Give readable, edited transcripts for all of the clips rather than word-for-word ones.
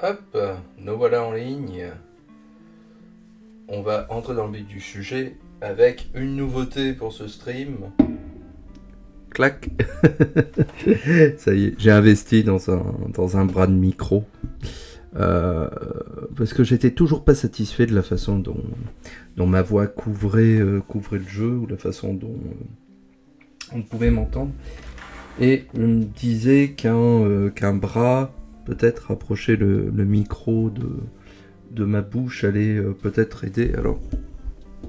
Hop, nous voilà en ligne. On va entrer dans le vif du sujet avec une nouveauté pour ce stream. Clac. Ça y est, j'ai investi dans un bras de micro. Parce que j'étais toujours pas satisfait de la façon dont ma voix couvrait le jeu, ou la façon dont on pouvait m'entendre. Et je me disais qu'un bras, peut-être rapprocher le micro de ma bouche, allait peut-être aider. Alors,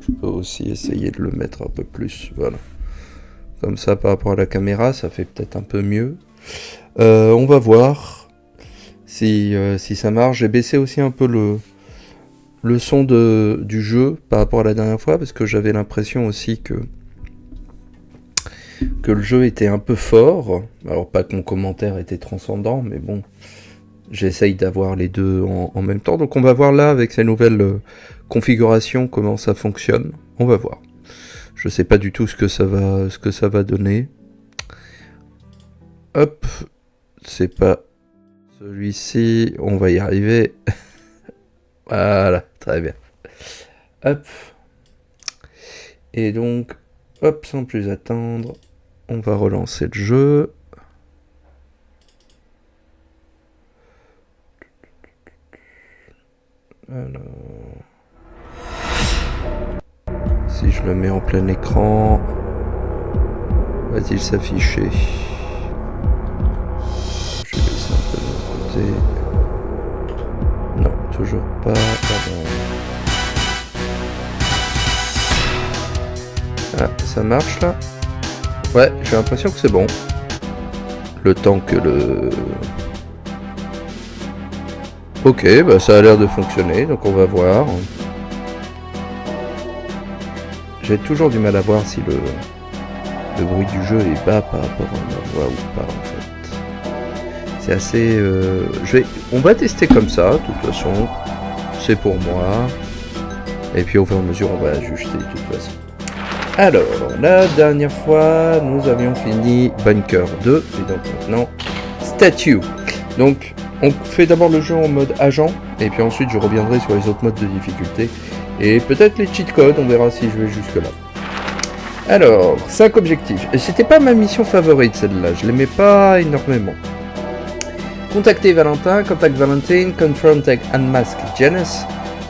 je peux aussi essayer de le mettre un peu plus, voilà. Comme ça, par rapport à la caméra, ça fait peut-être un peu mieux. On va voir si ça marche. J'ai baissé aussi un peu le son du jeu par rapport à la dernière fois, parce que j'avais l'impression aussi que le jeu était un peu fort. Alors, pas que mon commentaire était transcendant, mais bon, j'essaye d'avoir les deux en même temps. Donc on va voir là, avec ces nouvelles configurations, comment ça fonctionne. On va voir. Je sais pas du tout ce que ça va donner. Hop, c'est pas celui-ci. On va y arriver. Voilà, très bien. Hop. Et donc, hop, sans plus attendre, on va relancer le jeu. Alors, si je le mets en plein écran, va-t-il s'afficher? Je vais laisser un peu de mon côté. Non, toujours pas. Ah, ça marche là? Ouais, j'ai l'impression que c'est bon. Le temps que le... Ok, bah ça a l'air de fonctionner, donc on va voir. J'ai toujours du mal à voir si le bruit du jeu est bas par rapport à ma voix ou pas en fait. C'est assez... on va tester comme ça, de toute façon. C'est pour moi. Et puis au fur et à mesure, on va ajuster de toute façon. Alors, la dernière fois, nous avions fini Bunker 2. Et donc maintenant, Statue. Donc, on fait d'abord le jeu en mode agent. Et puis ensuite, je reviendrai sur les autres modes de difficulté. Et peut-être les cheat codes, on verra si je vais jusque là. Alors, 5 objectifs. Et c'était pas ma mission favorite celle-là, je l'aimais pas énormément. Contacter Valentin, contact Valentine, confront unmask Janice,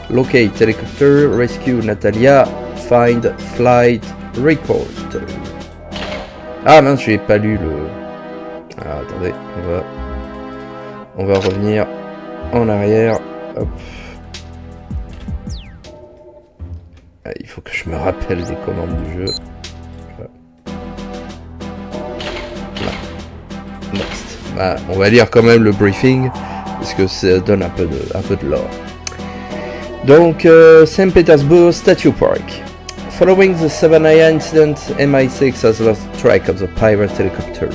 locate helicopter, rescue Natalia, find flight report. Ah mince, j'ai pas lu le... Ah, attendez, on va revenir en arrière. Hop. Ah, il faut que je me rappelle des commandes du jeu. Next. Ah, on va lire quand même le briefing, parce que ça donne un peu de lore. Donc, Saint Petersburg Statue Park. Following the Savannah incident, MI6 has lost track of the pirate helicopter.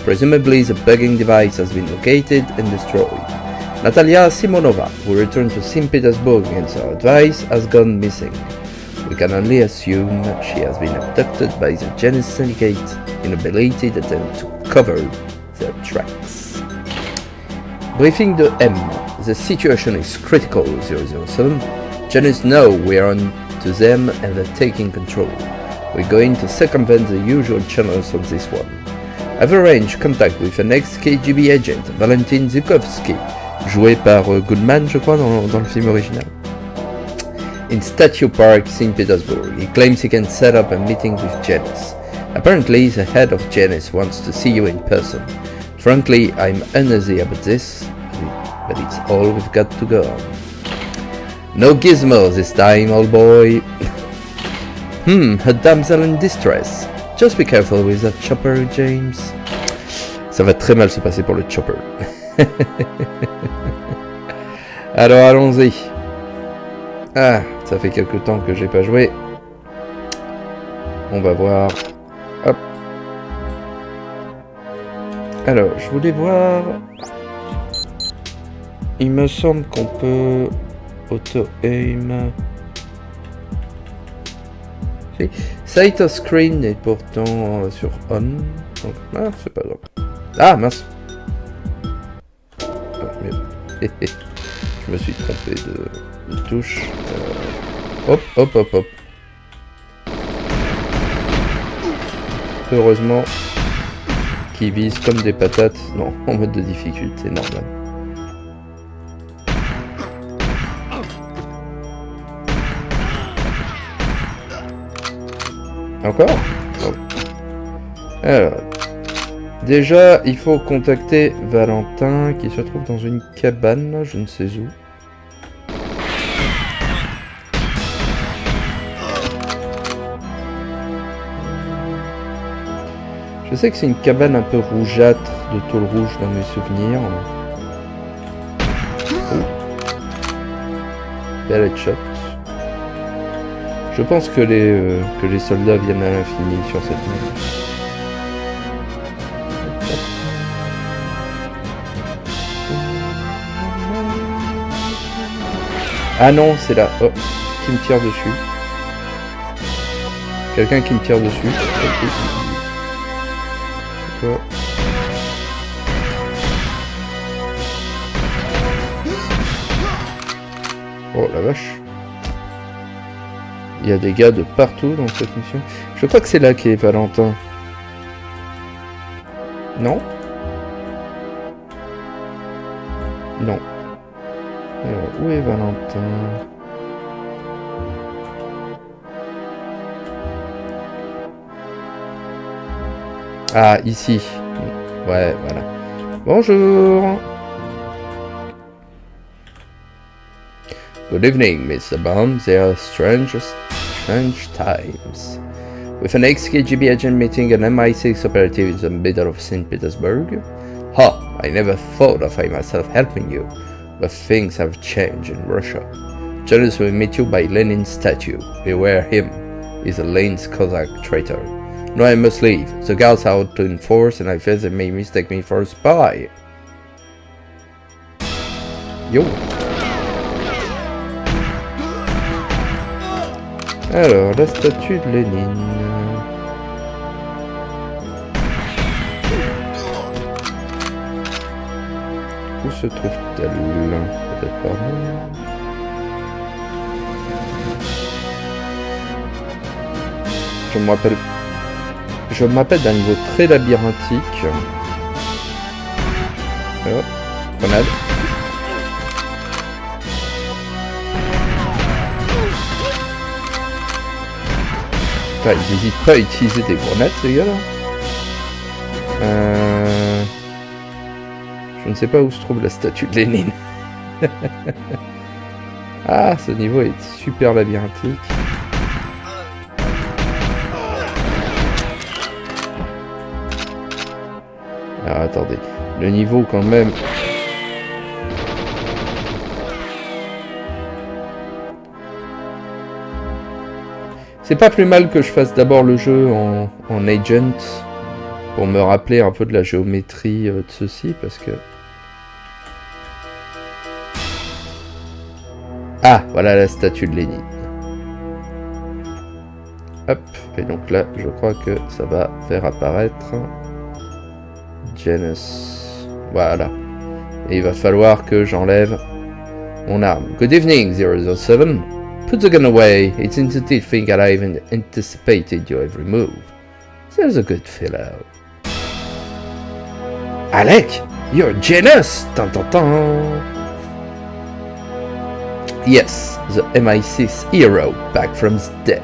Presumably, the bugging device has been located and destroyed. Natalia Simonova, who returned to St. Petersburg against our advice, has gone missing. We can only assume she has been abducted by the Janus Syndicate in a belated attempt to cover their tracks. Briefing de M. The situation is critical, 007. Janus know we are on to them and they're taking control. We're going to circumvent the usual channels on this one. I've arranged contact with an ex-KGB agent, Valentin Zukovsky, joué par Goodman, je crois, dans le film original. In Statue Park, St. Petersburg, he claims he can set up a meeting with Janus. Apparently, the head of Janus wants to see you in person. Frankly, I'm uneasy about this, but it's all we've got to go on. No gizmos this time, old boy. A damsel in distress. Just be careful with that chopper, James. Ça va très mal se passer pour le chopper. Alors allons-y. Ah, ça fait quelque temps que j'ai pas joué. On va voir. Hop. Alors, je voulais voir... Il me semble qu'on peut... Auto-aim... Sight of screen est pourtant sur on. Donc, ah, c'est pas grave. Ah, mince. Ah, Je me suis trompé de touche. Hop, hop, hop, hop. Heureusement qu'ils visent comme des patates. Non, en mode de difficulté, normal. Encore? Oh. Alors, déjà, il faut contacter Valentin qui se trouve dans une cabane, je ne sais où. Je sais que c'est une cabane un peu rougeâtre, de tôle rouge dans mes souvenirs. Oh. Bel headshot. Je pense que les soldats viennent à l'infini sur cette map. Ah non, c'est là. Oh, qui me tire dessus. Quelqu'un qui me tire dessus. C'est quoi? Oh la vache. Il y a des gars de partout dans cette mission. Je crois que c'est là qu'est Valentin. Non? Non. Alors, où est Valentin? Ah, ici. Ouais, voilà. Bonjour. Good evening, Mr. Bond. They are strange times. With an ex-KGB agent meeting an MI6 operative in the middle of St. Petersburg. Ha! I never thought of myself helping you, but things have changed in Russia. Jealous will meet you by Lenin's statue. Beware him. He's a Lenin's Cossack traitor. No, I must leave. The guards are out to enforce, and I fear they may mistake me for a spy. Yo! Alors, la statue de Lénine. Où se trouve-t-elle? Peut-être par là. Je me rappelle d'un niveau très labyrinthique. Oh, grenade. Ils n'hésitent pas à utiliser des grenades, ces gars-là. Je ne sais pas où se trouve la statue de Lénine. Ah, ce niveau est super labyrinthique. Alors, attendez. Le niveau, quand même... C'est pas plus mal que je fasse d'abord le jeu en Agent pour me rappeler un peu de la géométrie de ceci parce que... Ah, voilà la statue de Lénine. Hop, et donc là, je crois que ça va faire apparaître Janus. Voilà. Et il va falloir que j'enlève mon arme. Good evening, 007. Put the gun away. It's indeed thing that I even anticipated your every move. There's a good fellow. Alec, you're Janus! Dun, dun, dun. Yes, the MI6 hero back from the dead.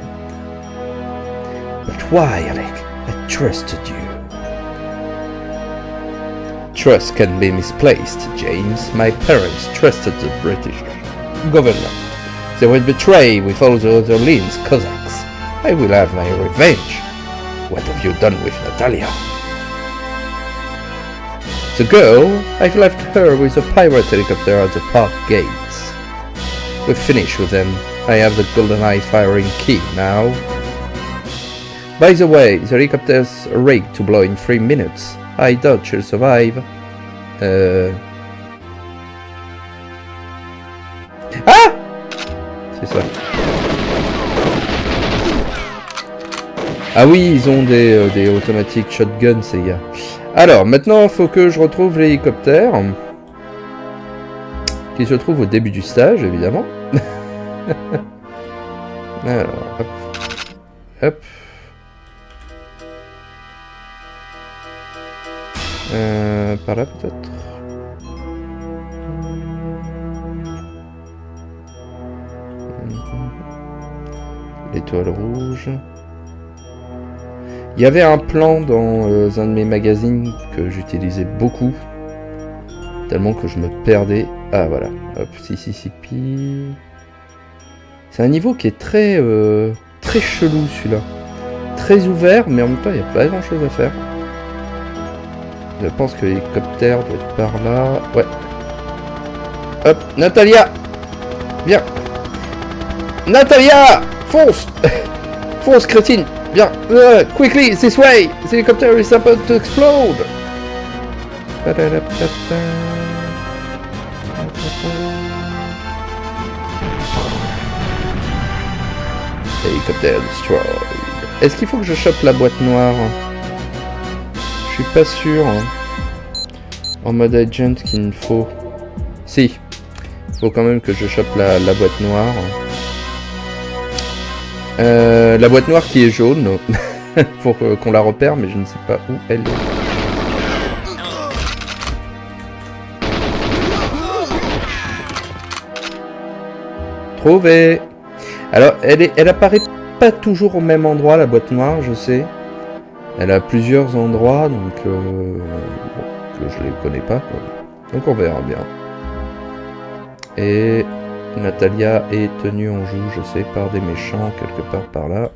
But why, Alec? I trusted you. Trust can be misplaced, James. My parents trusted the British government. They will betray with all the other Lenin's Cossacks. I will have my revenge. What have you done with Natalia? The girl, I've left her with a pirate helicopter at the park gates. We've finished with them. I have the GoldenEye firing key now. By the way, the helicopter's rigged to blow in 3 minutes. I doubt she'll survive. Ah! C'est ça. Ah oui, ils ont des automatiques shotgun, ces gars. Alors, maintenant, il faut que je retrouve l'hélicoptère. qui se trouve au début du stage, évidemment. Alors, hop. Hop. Par là, peut-être. L'étoile rouge. Il y avait un plan dans un de mes magazines que j'utilisais beaucoup. Tellement que je me perdais. Ah voilà. Hop, Mississippi. C'est un niveau qui est très chelou celui-là. Très ouvert, mais en même temps il n'y a pas grand chose à faire. Je pense que l'hélicoptère doit être par là. Ouais. Hop, Natalia. Viens. Natalia, fonce. Fonce, crétine. Bien. Quickly, this way. The helicopter is about to explode. Hélicoptère destroyed. Est-ce qu'il faut que je chope la boîte noire? Je suis pas sûr. En mode agent qu'il me faut. Si. Il faut quand même que je chope la boîte noire. La boîte noire qui est jaune. Pour qu'on la repère, mais je ne sais pas où elle est. Trouvé. Alors, elle apparaît pas toujours au même endroit, la boîte noire, je sais. Elle a plusieurs endroits, donc bon, que je les connais pas, quoi. Donc on verra bien. Et Natalia est tenue en joue, je sais, par des méchants quelque part par là.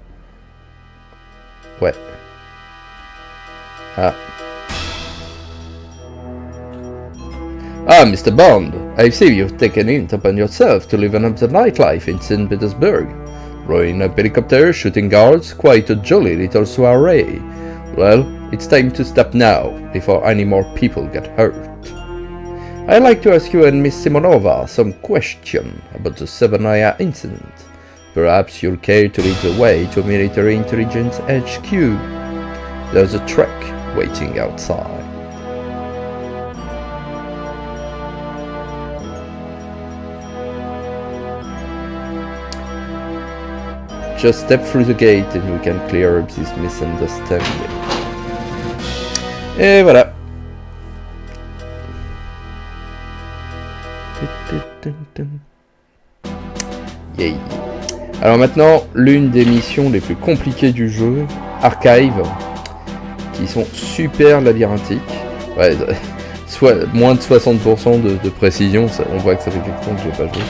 Ouais. Ah. Ah, Mr. Bond, I see you've taken it upon yourself to liven up the nightlife in St. Petersburg. Blowing up helicopters, shooting guards, quite a jolly little soiree. Well, it's time to stop now, before any more people get hurt. I'd like to ask you and Miss Simonova some question about the Severnaya incident. Perhaps you'll care to lead the way to Military Intelligence HQ. There's a truck waiting outside. Just step through the gate and we can clear up this misunderstanding. Et voilà. Yay. Alors maintenant, l'une des missions les plus compliquées du jeu, Archive, qui sont super labyrinthiques. Ouais, soit moins de 60% de précision, ça, on voit que ça fait quelque temps que j'ai pas joué.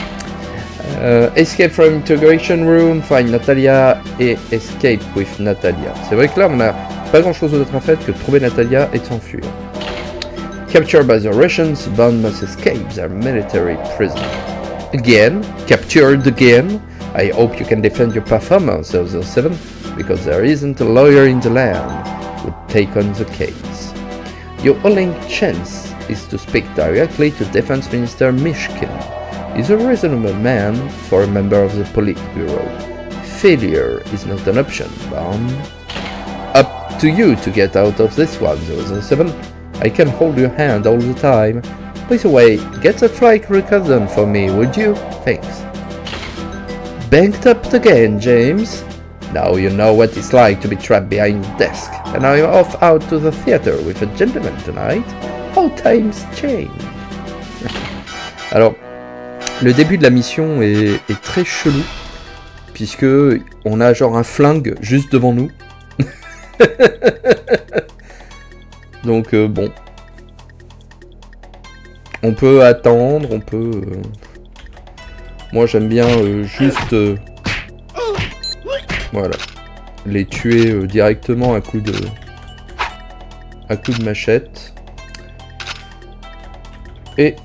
Escape from Integration Room, find Natalia et Escape with Natalia. C'est vrai que là on n'a pas grand chose d'autre à faire que de trouver Natalia et de s'enfuir. Captured by the Russians, Bond must escape their military prison. Again, captured again. I hope you can defend your performance, 007, because there isn't a lawyer in the land who would take on the case. Your only chance is to speak directly to Defense Minister Mishkin. He's a reasonable man for a member of the Politburo. Failure is not an option, Bond. Up to you to get out of this one, 007. I can hold your hand all the time. By the way, get that flight record done for me, would you? Thanks. Banked up again, James? Now you know what it's like to be trapped behind a desk, and I'm off out to the theater with a gentleman tonight. How times change. Alors, le début de la mission est très chelou, puisque on a genre un flingue juste devant nous. Donc bon, on peut attendre, on peut... Moi j'aime bien juste... voilà, les tuer directement à coup de machette. Et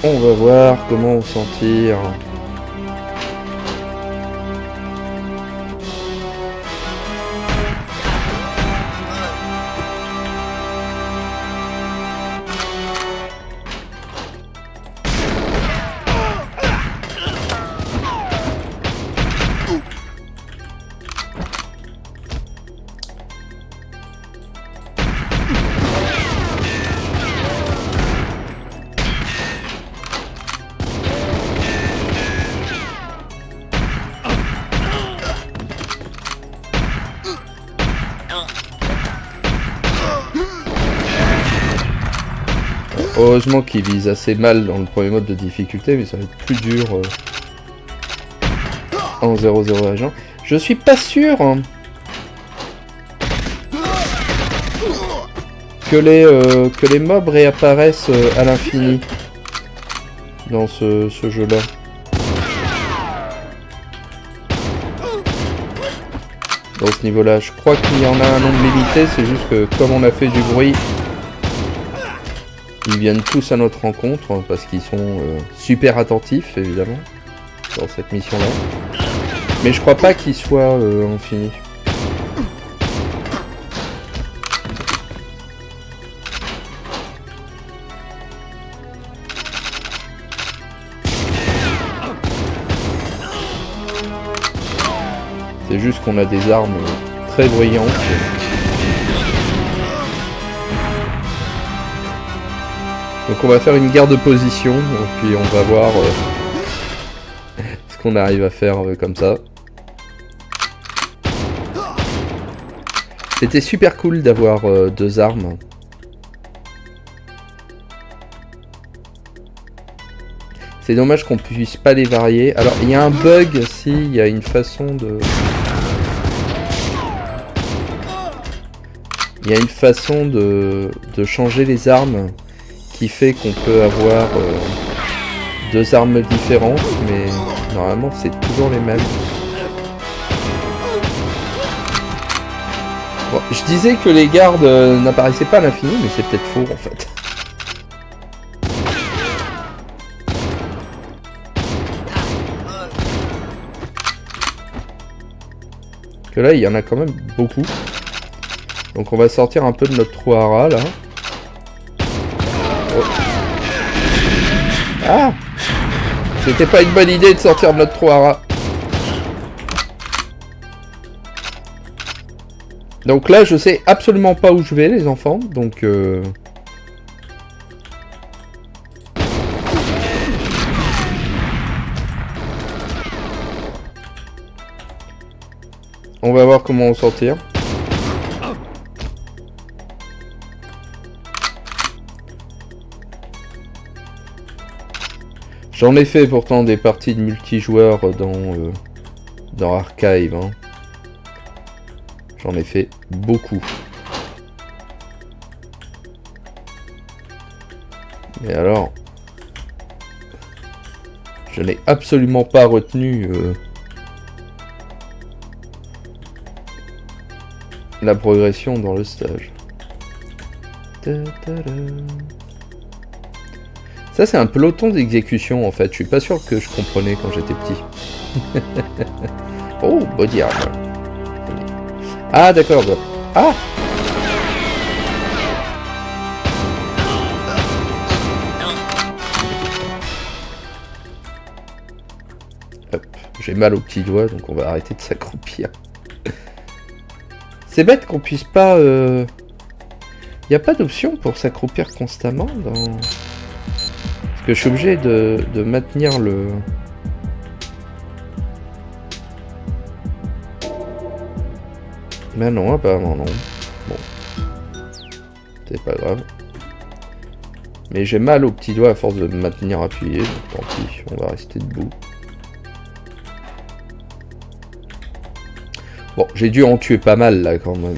on va voir comment s'en tire. Heureusement qu'il vise assez mal dans le premier mode de difficulté, mais ça va être plus dur en 0-0 agent. Je suis pas sûr hein, que les mobs réapparaissent à l'infini dans ce jeu-là. Dans ce niveau-là, je crois qu'il y en a un nombre limité, c'est juste que comme on a fait du bruit, ils viennent tous à notre rencontre, hein, parce qu'ils sont super attentifs, évidemment, dans cette mission-là. Mais je crois pas qu'ils soient infinis. C'est juste qu'on a des armes très brillantes. Donc on va faire une guerre de position, et puis on va voir ce qu'on arrive à faire comme ça. C'était super cool d'avoir 2 armes. C'est dommage qu'on puisse pas les varier. Alors il y a un bug aussi, il y a une façon de... Il y a une façon de changer les armes qui fait qu'on peut avoir 2 armes différentes, mais normalement c'est toujours les mêmes. Bon, je disais que les gardes n'apparaissaient pas à l'infini, mais c'est peut-être faux en fait. Que là il y en a quand même beaucoup. Donc on va sortir un peu de notre trou à rats là. Oh. Ah! C'était pas une bonne idée de sortir de notre trou à rats. Donc là je sais absolument pas où je vais les enfants. Donc on va voir comment en sortir. J'en ai fait pourtant des parties de multijoueur dans Archive. Hein. J'en ai fait beaucoup. Mais alors, je n'ai absolument pas retenu la progression dans le stage. Ça c'est un peloton d'exécution en fait, je suis pas sûr que je comprenais quand j'étais petit. Oh, body armor. Ah d'accord. Ah. Hop, j'ai mal au petit doigt donc on va arrêter de s'accroupir. C'est bête qu'on puisse pas... Y a pas d'option pour s'accroupir constamment dans... Parce que je suis obligé de maintenir le... Mais non, apparemment non. Bon. C'est pas grave. Mais j'ai mal au petit doigt à force de me maintenir appuyé, donc tant pis, on va rester debout. Bon, j'ai dû en tuer pas mal là quand même.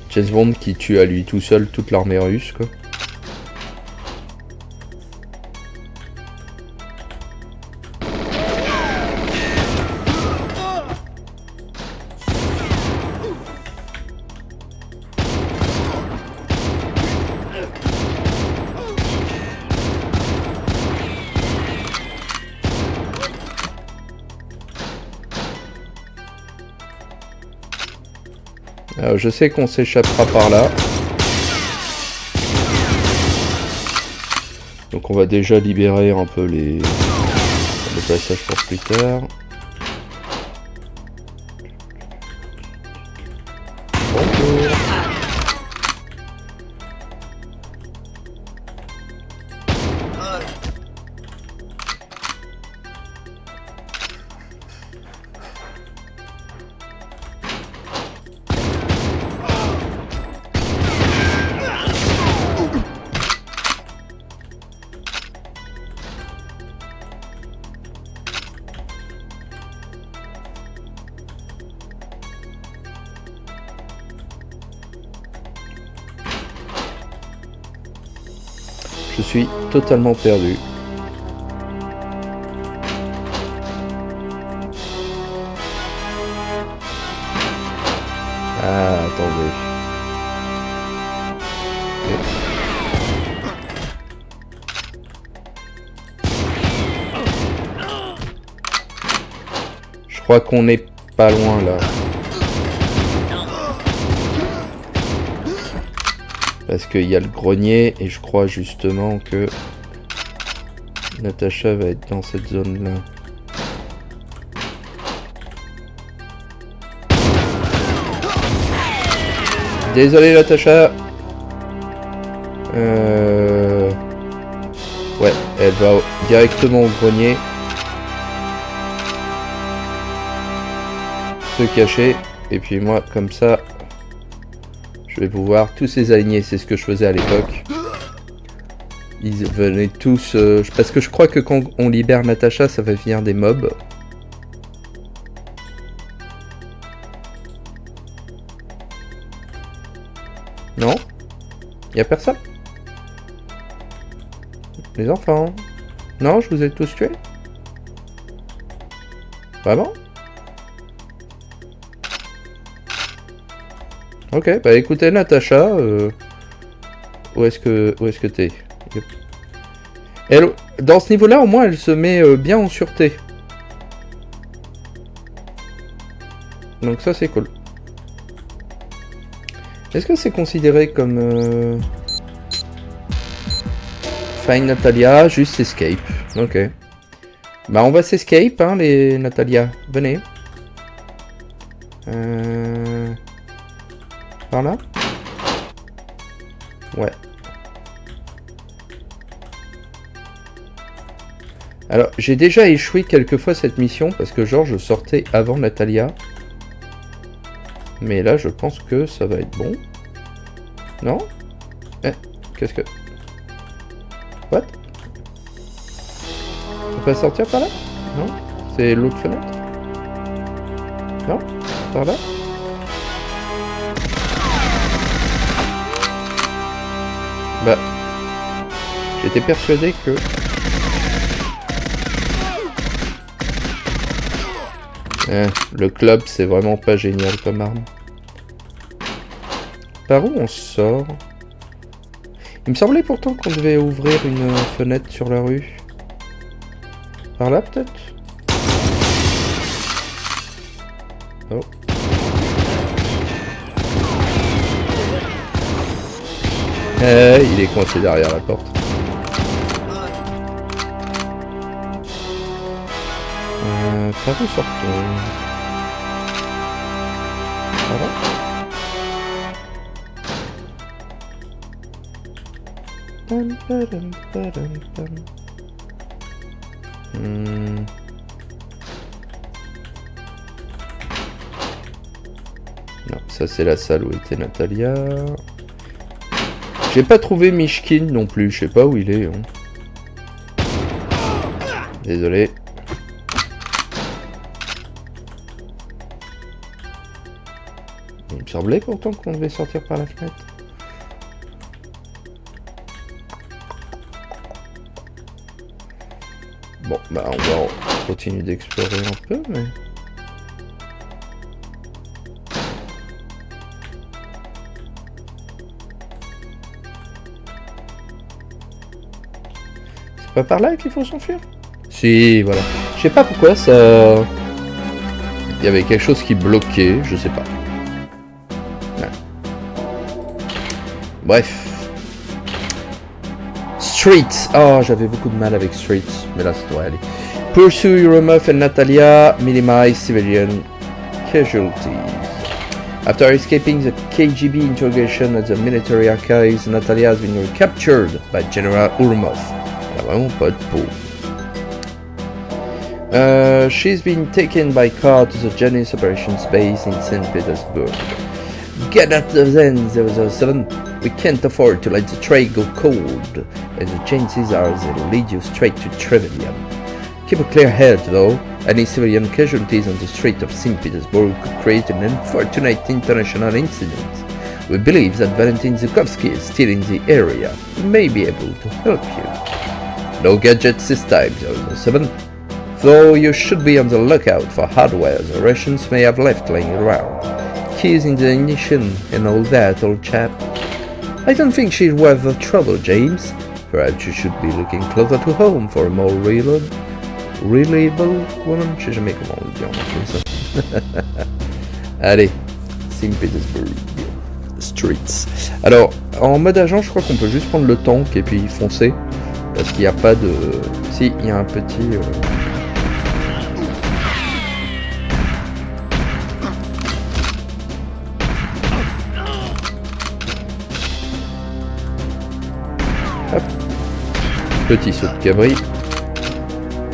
James Bond qui tue à lui tout seul toute l'armée russe, quoi. Je sais qu'on s'échappera par là. Donc on va déjà libérer un peu les passages pour plus tard. Bonjour. Je suis totalement perdu. Ah, attendez. Je crois qu'on n'est pas loin là. Parce qu'il y a le grenier et je crois justement que Natacha va être dans cette zone là. Désolé Natacha. Ouais, elle va directement au grenier. Se cacher. Et puis moi comme ça, je vais pouvoir tous les aligner. C'est ce que je faisais à l'époque. Ils venaient tous... parce que je crois que quand on libère Natacha, ça va venir des mobs. Non? Y'a personne? Les enfants? Non, je vous ai tous tués? Vraiment? Ok, bah écoutez Natacha, où est-ce que t'es? Elle, dans ce niveau-là, au moins, elle se met bien en sûreté. Donc ça, c'est cool. Est-ce que c'est considéré comme... Find Natalia, juste escape. Ok. Bah on va s'escape, hein, les Natalia. Venez. Par là? Ouais. Alors, j'ai déjà échoué quelques fois cette mission parce que genre je sortais avant Natalia. Mais là, je pense que ça va être bon. Non? Eh, qu'est-ce que... What? On peut sortir par là? Non? C'est l'autre fenêtre? Non? Par là? Bah... J'étais persuadé que... le club, c'est vraiment pas génial comme arme. Par où on sort? Il me semblait pourtant qu'on devait ouvrir une fenêtre sur la rue. Par là, peut-être? Oh. Il est coincé derrière la porte. Par où sort-on? Par là? Non, ça c'est la salle où était Natalia. J'ai pas trouvé Mishkin non plus, je sais pas où il est. Hein. Désolé. Il me semblait pourtant qu'on devait sortir par la fenêtre. Bon, bah on va continuer d'explorer un peu, mais... C'est pas par là qu'il faut s'enfuir? Si, voilà. Je sais pas pourquoi ça... Il y avait quelque chose qui bloquait, je sais pas. Ouais. Bref. Streets. Oh, j'avais beaucoup de mal avec Streets, mais là ça doit aller. Pursue Euromov and Natalia, minimize civilian casualties. After escaping the KGB interrogation at the military archives, Natalia has been recaptured by General Urumov Il n'y a vraiment pas de peau. She's been taken by car to the Janus Operations Base in St. Petersburg. Get at the end 007. We can't afford to let the train go cold, and the chances are they'll lead you straight to Trevelyan. Keep a clear head, though. Any civilian casualties on the street of St. Petersburg could create an unfortunate international incident. We believe that Valentin Zukovsky is still in the area. He may be able to help you. No gadgets this time, 007. Though you should be on the lookout for hardware the Russians may have left laying around. Keys in the ignition and all that, old chap. I don't think she's worth the trouble, James. Perhaps you should be looking closer to home for a more reliable woman. Je sais jamais comment on le dit en anglais ça. Allez, St. Petersburg Streets. Alors, en mode agent, je crois qu'on peut juste prendre le tank et puis foncer. Parce qu'il n'y a pas de... Si, il y a un petit... Hop. Petit saut de cabri.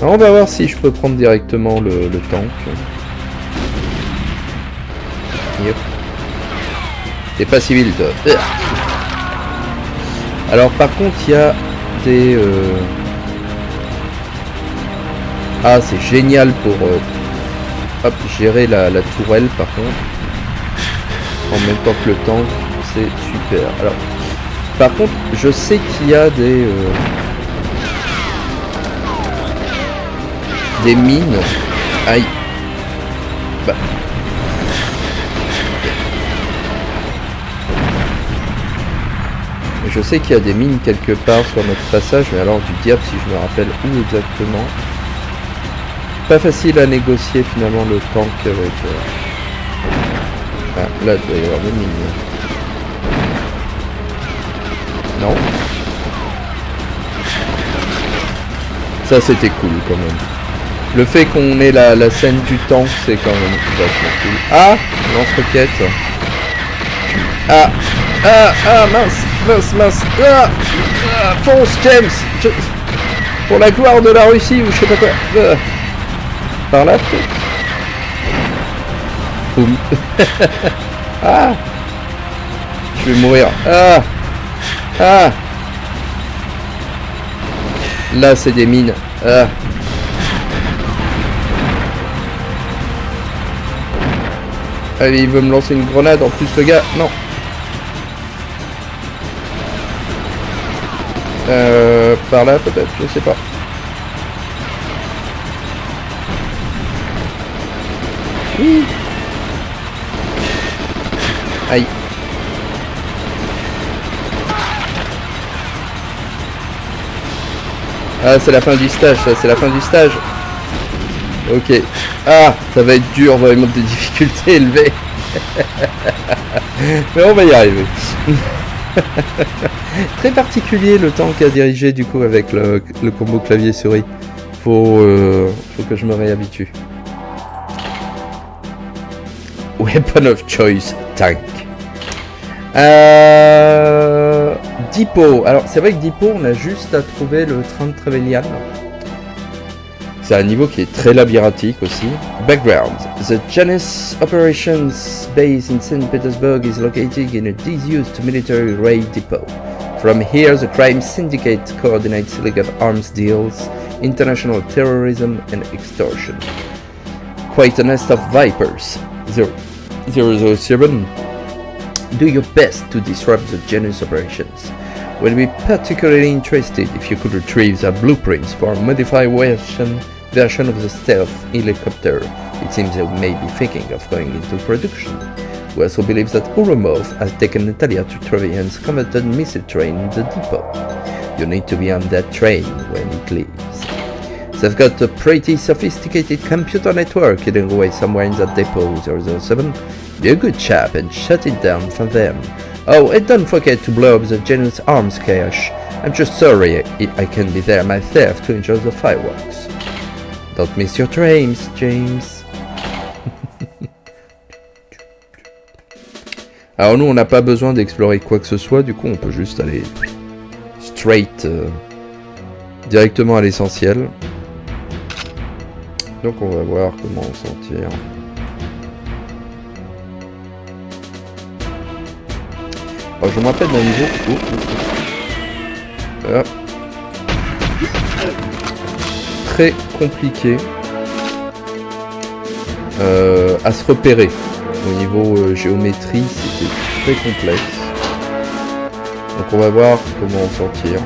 Alors on va voir si je peux prendre directement le tank. Yep. T'es pas civil toi. Alors par contre il y a des... Ah c'est génial pour hop, gérer la tourelle par contre. En même temps que le tank, c'est super. Alors par contre je sais qu'il y a des mines. Aïe. Bah. Je sais qu'il y a des mines quelque part sur notre passage, mais alors du diable si je me rappelle où exactement. Pas facile à négocier finalement le tank avec... Ah, là il doit y avoir des mines. Non. Ça c'était cool quand même. Le fait qu'on ait la scène du tank, c'est quand même vachement cool. Ah, lance-roquette. Ah, mince. Fonce, James. Pour la gloire de la Russie ou je sais pas quoi. Par là, peut-être. Boum. Ah. Je vais mourir. Ah. Là, c'est des mines. Allez, il veut me lancer une grenade en plus, le gars. Non. Par là, peut-être, je sais pas. Oui. Aïe. Ah, c'est la fin du stage, ça, c'est la fin du stage. Ok. Ah, ça va être dur, vraiment des difficultés élevées. Mais on va y arriver. Très particulier le tank à diriger du coup avec le combo clavier-souris. Faut que je me réhabitue. Weapon of choice, tank. Depot. Alors c'est vrai que Depot, on a juste à trouver le train de Trevelyan. C'est un niveau qui est très labyrinthique aussi. Background. The Janus Operations Base in St. Petersburg is located in a disused military raid depot. From here, the crime syndicate coordinates illegal arms deals, international terrorism and extortion. Quite a nest of vipers. 007. Do your best to disrupt the Janus operations. We'll be particularly interested if you could retrieve the blueprints for a modified version of the stealth helicopter. It seems they may be thinking of going into production. We also believe that Urumov has taken Natalia to Trevelyan's converted missile train in the depot. You need to be on that train when it leaves. They've got a pretty sophisticated computer network hidden away somewhere in that depot, 007. Be a good chap and shut it down for them. Oh, and don't forget to blow up the Janus arms cache. I'm just sorry I can't be there myself to enjoy the fireworks. Don't miss your trains, James. Alors nous, on n'a pas besoin d'explorer quoi que ce soit, du coup on peut juste aller straight directement à l'essentiel. Donc on va voir comment on s'en tire. Alors, je me rappelle d'un niveau... Ah. Très compliqué à se repérer. Au niveau géométrie, c'était très complexe. Donc on va voir comment on s'en tire.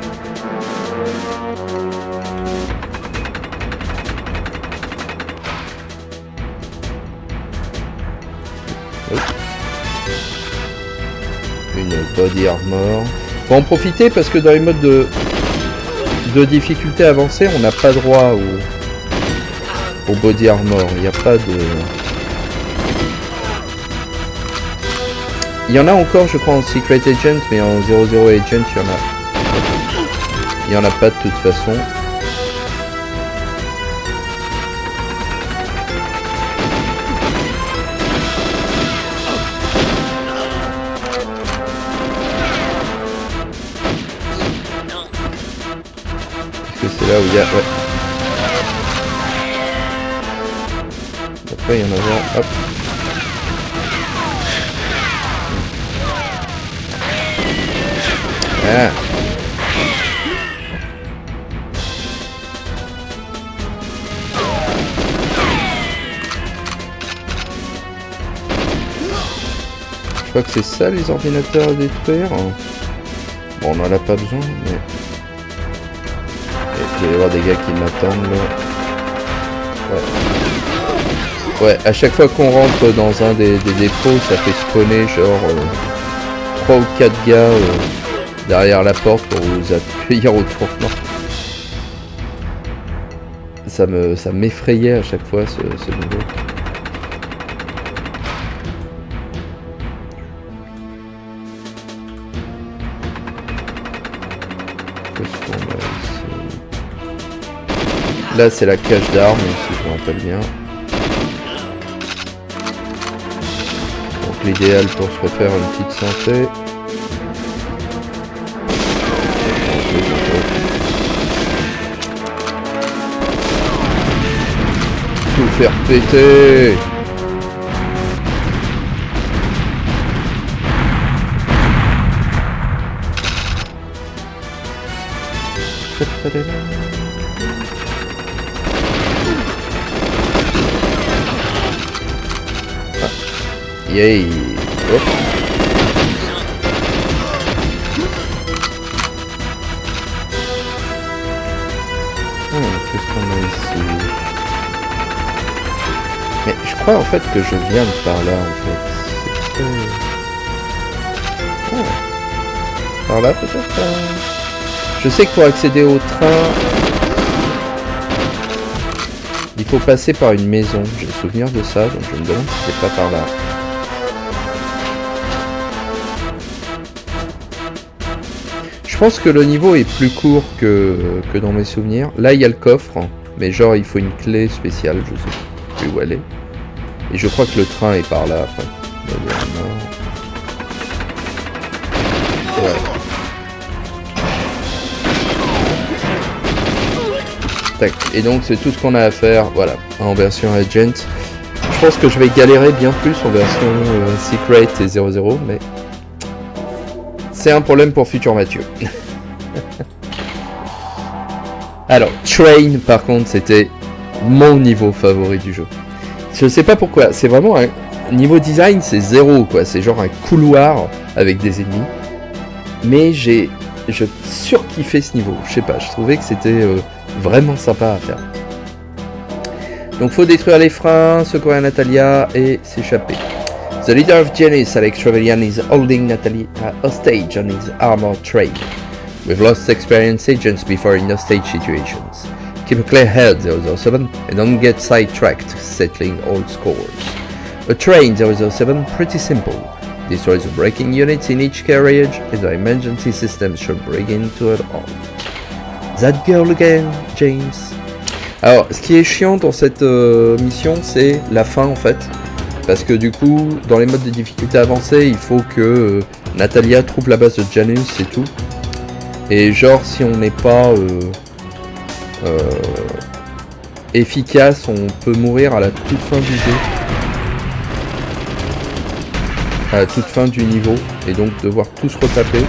Une body armor. Faut en profiter parce que dans les modes de difficulté avancée, on n'a pas droit au body armor. Il n'y a pas de... Il y en a encore, je crois, en Secret Agent, mais en 00 Agent, il y en a pas de toute façon. Est-ce que c'est là où il y a... Ouais. Après, il y en a un... Hop. Ah. Je crois que c'est ça les ordinateurs à détruire. Bon, on n'en a pas besoin, mais... Il va y avoir des gars qui m'attendent là. Ouais. Ouais, à chaque fois qu'on rentre dans un des dépôts, ça fait spawner genre 3 ou 4 gars derrière la porte pour vous accueillir au tournant. Ça m'effrayait à chaque fois ce niveau. Qu'est-ce qu'on a ici? Là c'est la cage d'armes si je me rappelle bien. Donc l'idéal pour se refaire une petite santé. Tout faire péter. Ah. Yay. Hop. Qu'est-ce qu'on a ici? Mais je crois en fait que je viens de par là en fait. C'est très... Oh. Par là peut-être Je sais que pour accéder au train, il faut passer par une maison. J'ai le souvenir de ça, donc je me demande si c'est pas par là. Je pense que le niveau est plus court que dans mes souvenirs. Là il y a le coffre, mais genre il faut une clé spéciale, je sais plus où elle est. Et je crois que le train est par là après. Ouais. Tac. Et donc c'est tout ce qu'on a à faire, voilà, en version Agent. Je pense que je vais galérer bien plus en version Secret et 00, mais c'est un problème pour futur Mathieu. Alors, Train par contre c'était mon niveau favori du jeu. Je sais pas pourquoi, c'est vraiment un niveau design, c'est 0 quoi, c'est genre un couloir avec des ennemis. Mais je surkiffais ce niveau, je sais pas, je trouvais que c'était vraiment sympa à faire. Donc faut détruire les freins, secourir Natalia et s'échapper. The leader of Janus, Alex Trevelyan, is holding Natalia hostage on his armored train. We've lost experienced agents before in hostage situations. Keep a clear head 007 and don't get sidetracked settling old scores. A train 007, pretty simple. Destroys the braking units in each carriage and the emergency systems should bring into it all. That girl again, James. Alors, ce qui est chiant dans cette mission, c'est la fin en fait. Parce que du coup, dans les modes de difficulté avancée, il faut que Natalia trouve la base de Janus et tout. Et genre, si on n'est pas efficace, on peut mourir à la toute fin du jeu. À la toute fin du niveau. Et donc devoir tous retaper.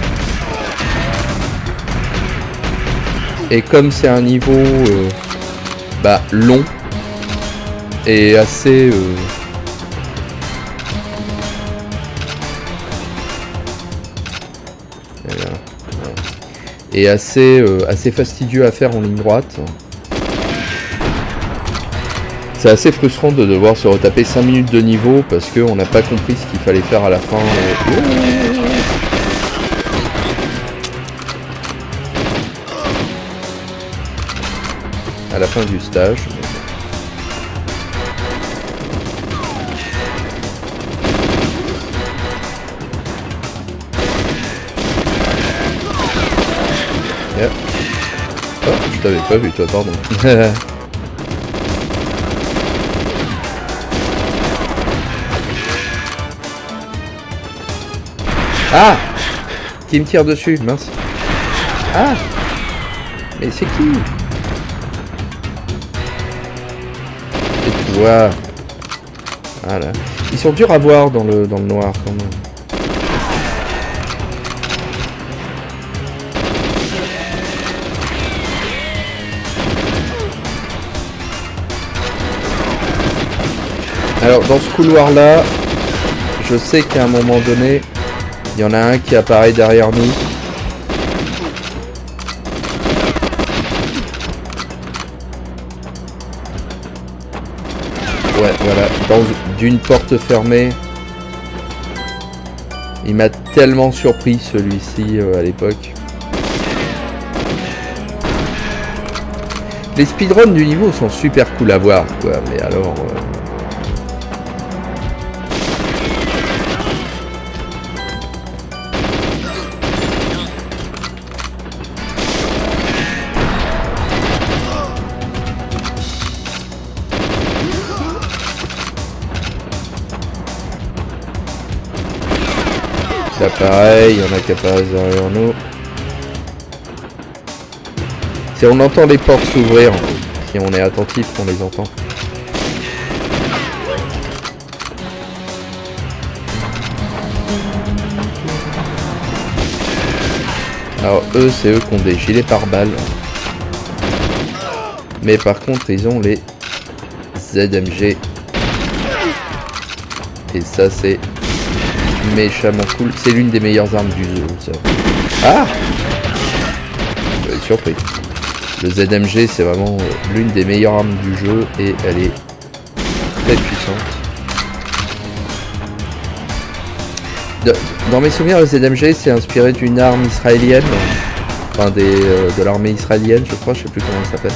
Et comme c'est un niveau long et assez et assez fastidieux à faire en ligne droite. C'est assez frustrant de devoir se retaper 5 minutes de niveau parce qu'on n'a pas compris ce qu'il fallait faire à la fin. À la fin du stage. Yeah. Oh, je t'avais pas vu toi, pardon. Ah! Qui me tire dessus, mince. Ah! Mais c'est qui? C'est toi. Voilà. Ils sont durs à voir dans le noir quand même. Alors dans ce couloir là, je sais qu'à un moment donné, il y en a un qui apparaît derrière nous. Ouais, voilà, d'une porte fermée. Il m'a tellement surpris celui-ci à l'époque. Les speedruns du niveau sont super cool à voir, quoi, mais alors... Là pareil, il y en a qui apparaissent derrière nous. Si on entend les portes s'ouvrir, si on est attentif, on les entend. Alors eux, c'est eux qui ont des gilets pare-balles. Mais par contre, ils ont les ZMG. Et ça, c'est méchamment cool. C'est l'une des meilleures armes du jeu, ça. Ah! Je suis surpris. Le ZMG, c'est vraiment l'une des meilleures armes du jeu et elle est très puissante. Dans mes souvenirs, le ZMG, c'est inspiré d'une arme israélienne. Enfin, de l'armée israélienne, je crois. Je sais plus comment elle s'appelle.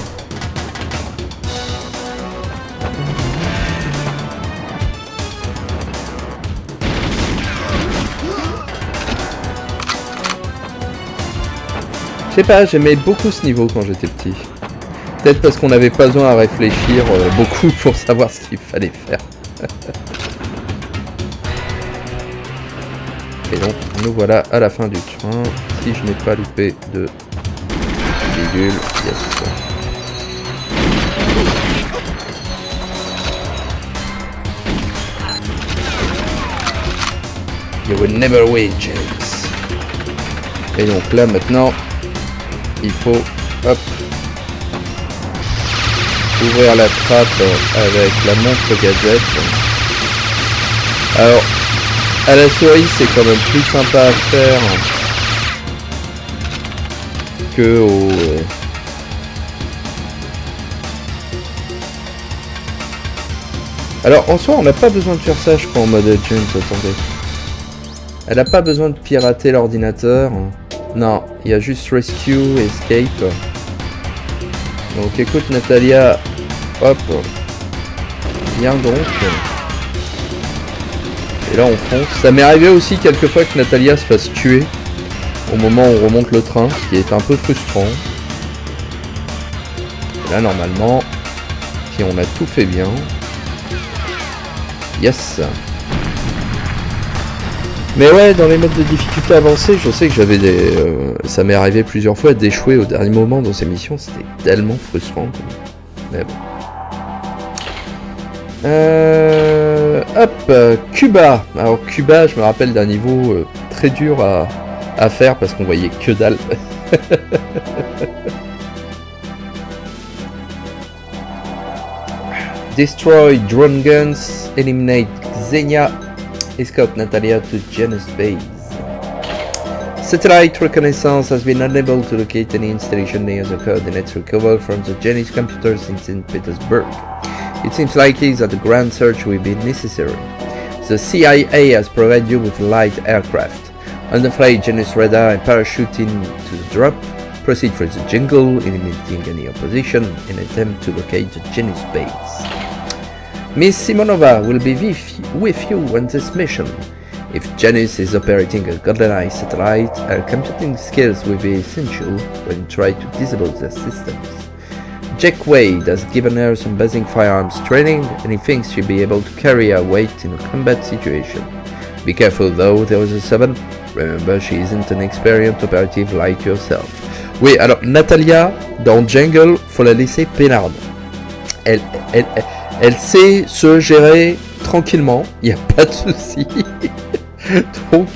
Je sais pas, j'aimais beaucoup ce niveau quand j'étais petit. Peut-être parce qu'on n'avait pas besoin à réfléchir beaucoup pour savoir ce qu'il fallait faire. Et donc, nous voilà à la fin du train. Si je n'ai pas loupé de bidule, yes. You will never win, James. Et donc là maintenant, il faut, hop, ouvrir la trappe avec la montre gadget. Alors, à la souris, c'est quand même plus sympa à faire que au... Alors, en soi, on n'a pas besoin de faire ça, je crois, en mode Agent, attendez. Elle n'a pas besoin de pirater l'ordinateur. Non, il y a juste Rescue, Escape. Donc écoute Natalia, hop, viens donc. Et là on fonce. Ça m'est arrivé aussi quelquefois que Natalia se fasse tuer au moment où on remonte le train, ce qui est un peu frustrant. Et là normalement, si on a tout fait bien, yes. Mais ouais, dans les modes de difficulté avancés, je sais que j'avais des... ça m'est arrivé plusieurs fois d'échouer au dernier moment dans ces missions, c'était tellement frustrant. Mais bon. Hop, Cuba. Alors Cuba, je me rappelle d'un niveau très dur à faire parce qu'on voyait que dalle. Destroy drone guns, eliminate Xenia, escort Natalia to Janus base. Satellite reconnaissance has been unable to locate any installation near the coordinates recovered from the Janus computers in St. Petersburg. It seems likely that a grand search will be necessary. The CIA has provided you with light aircraft. Underfly Janus radar and parachuting to the drop. Proceed through the jungle, eliminating any opposition, in an attempt to locate the Janus base. Miss Simonova will be with you on this mission. If Janus is operating a GoldenEye satellite, her computing skills will be essential when trying to disable their systems. Jack Wade has given her some basic firearms training, and he thinks she'll be able to carry her weight in a combat situation. Be careful though, there is a 7. Remember, she isn't an experienced operative like yourself. Oui, alors Natalia, dans Jungle, faut la laisser peinarde. Elle sait se gérer tranquillement, il n'y a pas de souci. Donc,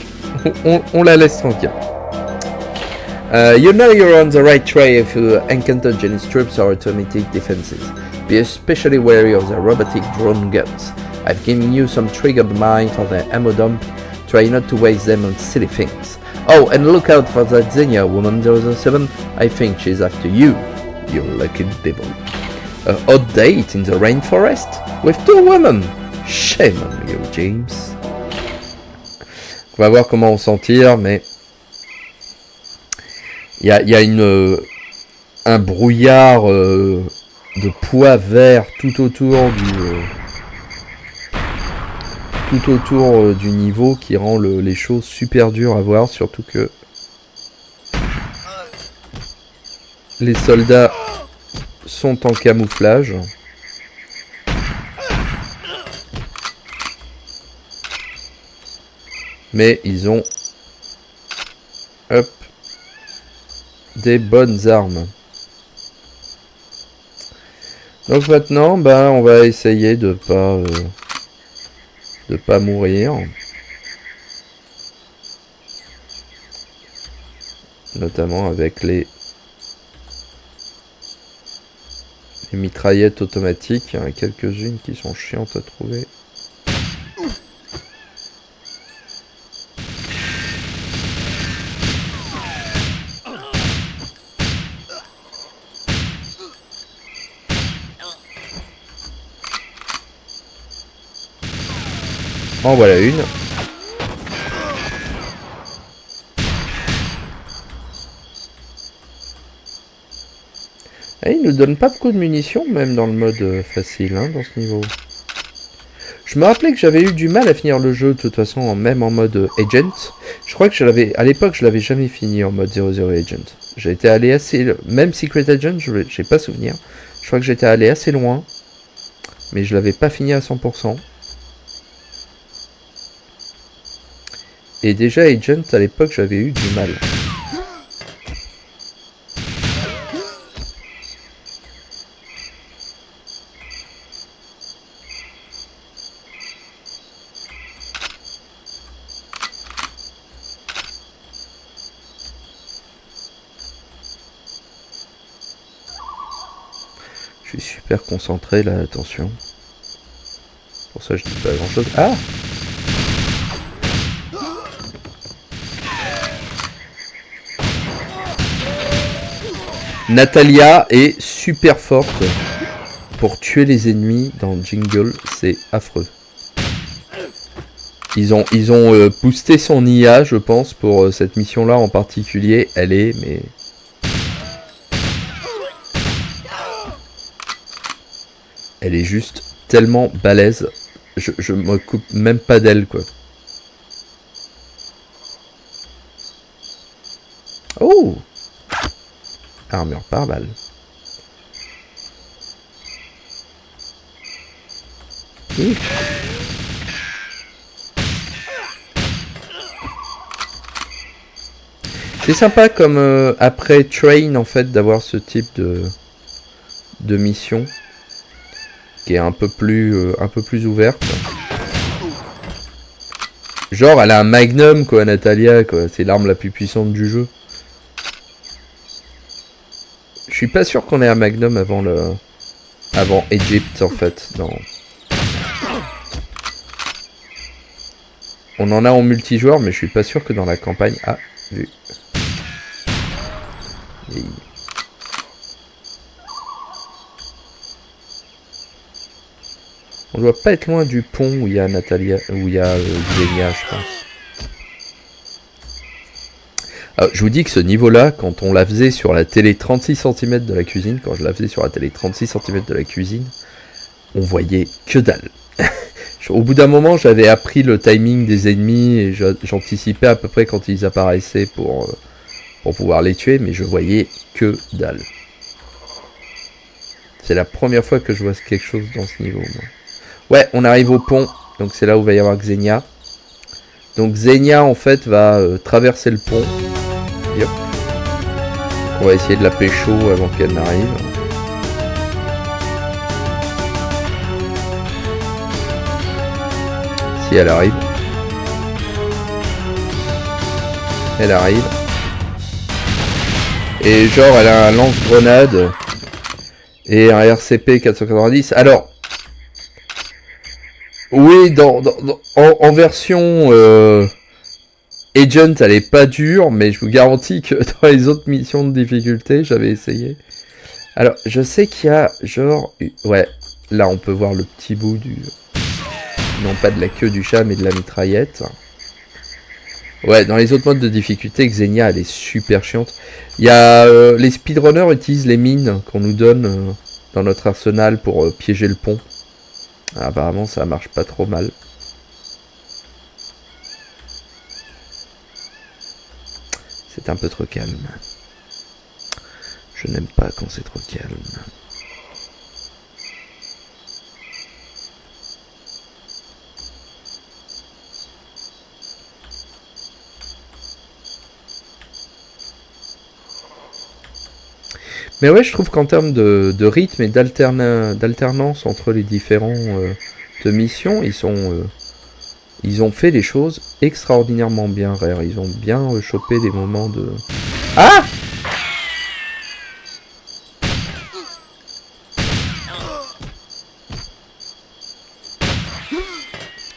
on la laisse tranquille. You know you're on the right track if you encounter Janus troops or automatic defenses. Be especially wary of the robotic drone guns. I've given you some triggered mine for the ammo dump. Try not to waste them on silly things. Oh, and look out for that Xenia woman 007. I think she's after you, you lucky devil. A hot date in the rainforest with 2 women. Shame on you, James. On va voir comment on s'en tire, mais il y a un brouillard de poids vert tout autour du niveau qui rend les choses super dures à voir, surtout que les soldats sont en camouflage. Mais ils ont des bonnes armes. Donc maintenant, on va essayer de pas mourir. Notamment avec les mitraillettes automatiques. Il y en a quelques-unes qui sont chiantes à trouver. En voilà une. Et il nous donne pas beaucoup de munitions, même dans le mode facile, dans ce niveau. Je me rappelais que j'avais eu du mal à finir le jeu, de toute façon, même en mode Agent. Je crois que à l'époque, je l'avais jamais fini en mode 00 Agent. J'ai été allé assez... Même Secret Agent, j'ai pas souvenir. Je crois que j'étais allé assez loin. Mais je l'avais pas fini à 100%. Et déjà Agent, à l'époque, j'avais eu du mal. Je suis super concentré là, attention. Pour ça, je dis pas grand chose. Ah! Natalia est super forte pour tuer les ennemis dans Jungle, c'est affreux. Ils ont boosté son IA, je pense, pour cette mission-là en particulier. Elle est, mais... Elle est juste tellement balèze. Je me coupe même pas d'elle, quoi. Oh! Armure par balle. C'est sympa comme après Train en fait d'avoir ce type de mission qui est un peu plus ouverte. Genre elle a un magnum quoi, Natalia quoi, c'est l'arme la plus puissante du jeu. Je suis pas sûr qu'on ait un magnum avant Egypt en fait. Non. On en a en multijoueur mais je suis pas sûr que dans la campagne. Ah, vu. Et... On doit pas être loin du pont où il y a Natalia, où il y a Xenia, je pense. Alors, je vous dis que ce niveau-là, quand on la faisait sur la télé 36 cm de la cuisine, quand je la faisais sur la télé 36 cm de la cuisine, on voyait que dalle. Au bout d'un moment, j'avais appris le timing des ennemis et j'anticipais à peu près quand ils apparaissaient pour pouvoir les tuer, mais je voyais que dalle. C'est la première fois que je vois quelque chose dans ce niveau. Moi. Ouais, on arrive au pont, donc c'est là où va y avoir Xenia. Donc Xenia en fait va traverser le pont. Yep. On va essayer de la pécho avant qu'elle n'arrive. Si elle arrive. Elle arrive. Et genre elle a un lance-grenade et un RCP 490. Alors, oui, en version Agent, elle est pas dure, mais je vous garantis que dans les autres missions de difficulté, j'avais essayé. Alors, je sais qu'il y a genre... Ouais, là on peut voir le petit bout du... Non pas de la queue du chat, mais de la mitraillette. Ouais, dans les autres modes de difficulté, Xenia, elle est super chiante. Il y a... les speedrunners utilisent les mines qu'on nous donne dans notre arsenal pour piéger le pont. Apparemment, ça marche pas trop mal. C'est un peu trop calme. Je n'aime pas quand c'est trop calme. Mais ouais, je trouve qu'en termes de rythme et d'alternance entre les différents de missions, ils ont fait les choses extraordinairement bien, Rare. Ils ont bien chopé des moments de... Ah!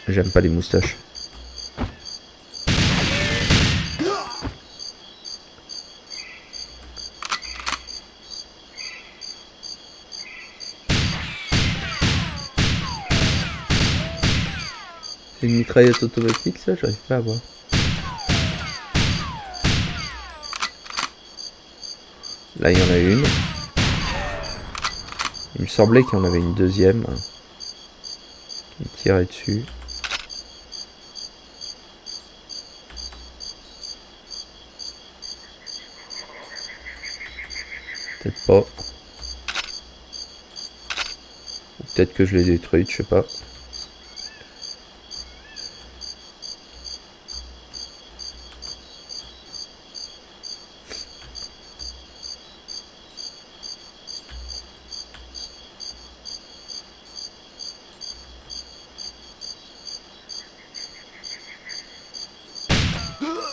J'aime pas les moustaches. C'est une mitraillette automatique, ça? J'arrive pas à voir. Là, il y en a une. Il me semblait qu'il y en avait une deuxième. Qui me tirait dessus. Peut-être pas. Ou peut-être que je l'ai détruite, je sais pas.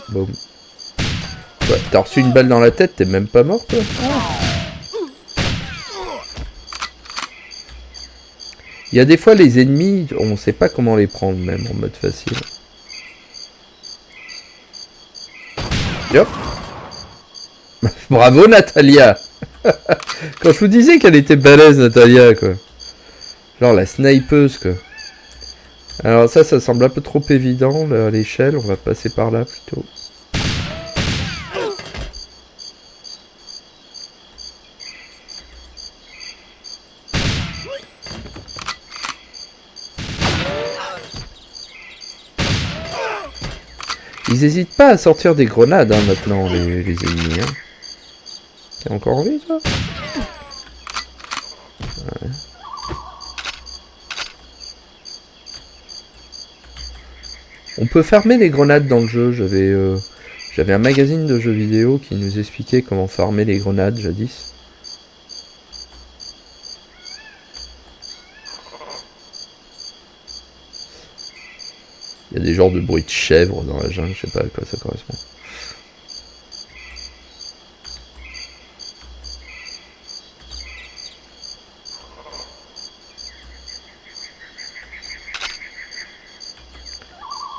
Boum. Ouais, t'as reçu une balle dans la tête, t'es même pas mort, toi. Il y a des fois les ennemis, on sait pas comment les prendre même en mode facile. Yop. Bravo Natalia. Quand je vous disais qu'elle était balèze Natalia quoi. Genre la snipeuse quoi. Alors ça semble un peu trop évident à l'échelle, on va passer par là plutôt. Ils hésitent pas à sortir des grenades hein, maintenant les ennemis. Hein. T'es encore en vie toi? Ouais. On peut fermer les grenades dans le jeu, J'avais un magazine de jeux vidéo qui nous expliquait comment farmer les grenades jadis. Il y a des genres de bruits de chèvres dans la jungle, je sais pas à quoi ça correspond.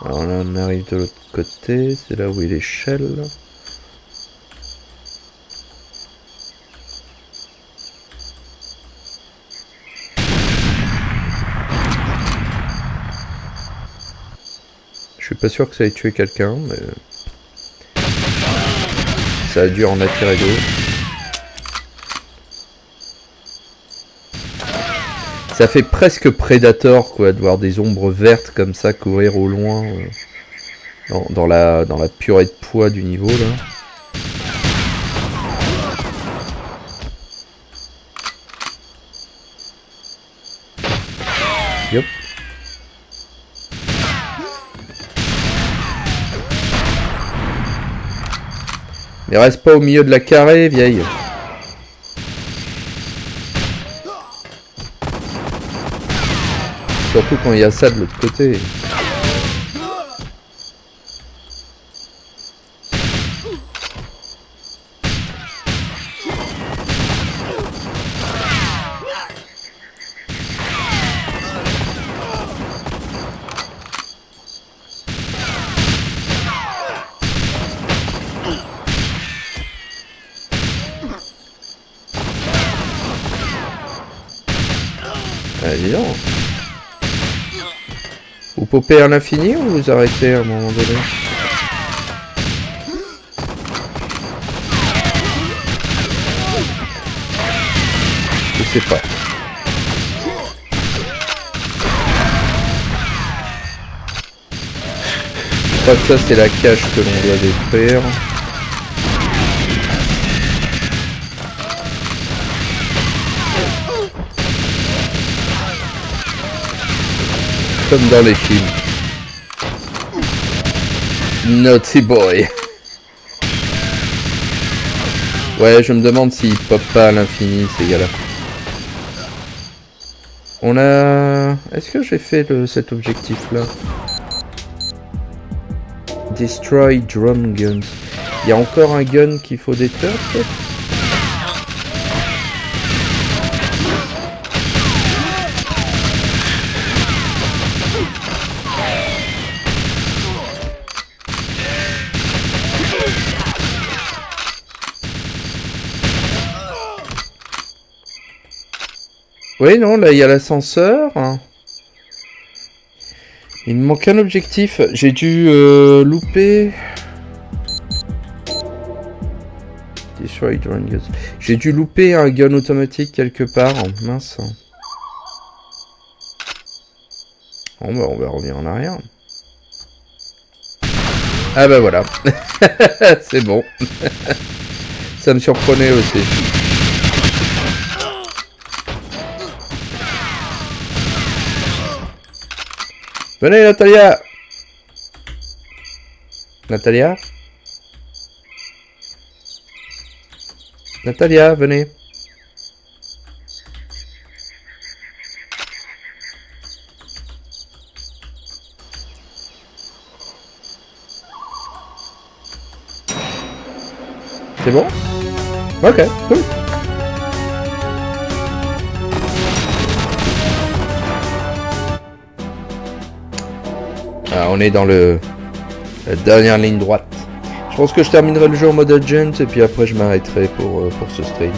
Alors là on arrive de l'autre côté, c'est là où est l'échelle. Je suis pas sûr que ça ait tué quelqu'un, mais ça a dû en attirer d'autres. Ça fait presque Predator quoi, de voir des ombres vertes comme ça courir au loin dans la purée de poids du niveau là. Yep. Mais reste pas au milieu de la carrée, vieille. Surtout quand il y a ça de l'autre côté. Dis donc. Vous popez à l'infini ou vous arrêtez à un moment donné? Je sais pas. Je crois que ça c'est la cache que l'on doit détruire. Comme dans les films. Naughty boy. Ouais, je me demande s'ils pop pas à l'infini ces gars-là. On a... Est-ce que j'ai fait cet objectif-là? Destroy drone guns. Il y a encore un gun qu'il faut détruire peut-être? Oui, non, là, il y a l'ascenseur. Il me manque un objectif. J'ai dû louper... Destroy drone guns. J'ai dû louper un gun automatique quelque part. Mince. Bon, bah, on va revenir en arrière. Ah bah voilà. C'est bon. Ça me surprenait aussi. Venez, Natalia! Natalia? Natalia, venez. C'est bon? Ok, cool. Ah, on est dans la dernière ligne droite. Je pense que je terminerai le jeu en mode agent et puis après je m'arrêterai pour ce stream.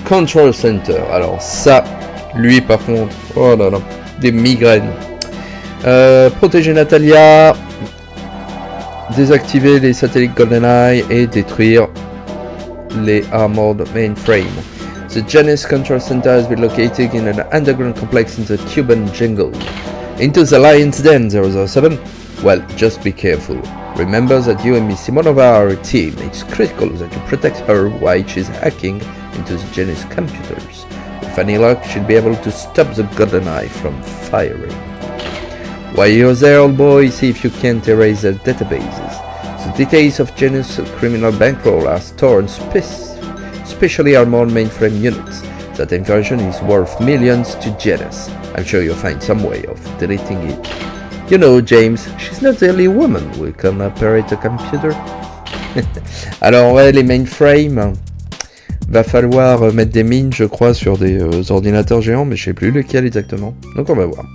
Control Center. Alors ça, lui par contre, oh là là, des migraines. Protéger Natalia, désactiver les satellites GoldenEye et détruire les armored mainframe. The Janus Control Center has been located in an underground complex in the Cuban jungle. Into the Lion's Den 007? Well, just be careful. Remember that you and Miss Simonova are a team. It's critical that you protect her while she's hacking into the Janus computers. With any luck, she'll be able to stop the GoldenEye from firing. While you're there, old boy, see if you can't erase their databases. The details of Janus' criminal bankroll are stored in specially armored mainframe units. That information is worth millions to Janus. I'm sure you'll find some way of deleting it. You know, James, she's not the only woman who can operate a computer. Alors ouais, les mainframes, va falloir mettre des mines, je crois, sur des ordinateurs géants, mais je sais plus lequel exactement. Donc on va voir.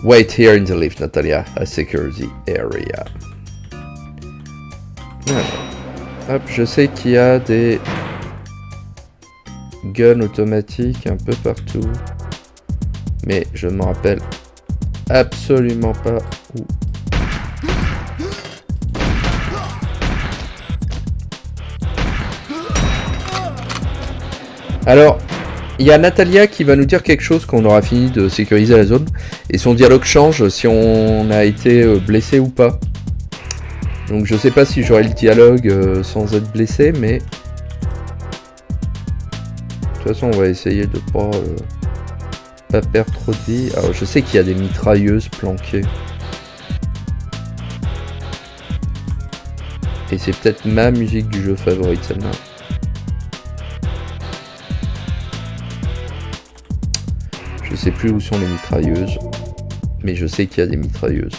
Wait here in the lift, Natalia. I secure the area. Voilà. Hop, je sais qu'il y a des guns automatiques un peu partout, mais je ne me rappelle absolument pas où. Alors, il y a Natalia qui va nous dire quelque chose quand on aura fini de sécuriser la zone, et son dialogue change si on a été blessé ou pas. Donc je sais pas si j'aurai le dialogue sans être blessé, mais de toute façon on va essayer de pas perdre trop de vie. Alors je sais qu'il y a des mitrailleuses planquées. Et c'est peut-être ma musique du jeu favorite, celle-là. Je sais plus où sont les mitrailleuses, mais je sais qu'il y a des mitrailleuses.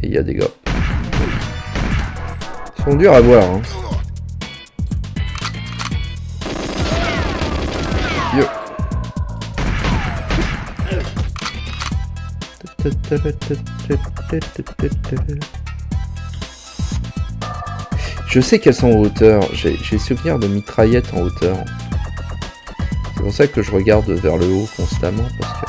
Et il y a des gars. Ils sont durs à voir, hein. Yo. Je sais qu'elles sont en hauteur. J'ai souvenir de mitraillettes en hauteur. C'est pour ça que je regarde vers le haut constamment, parce que...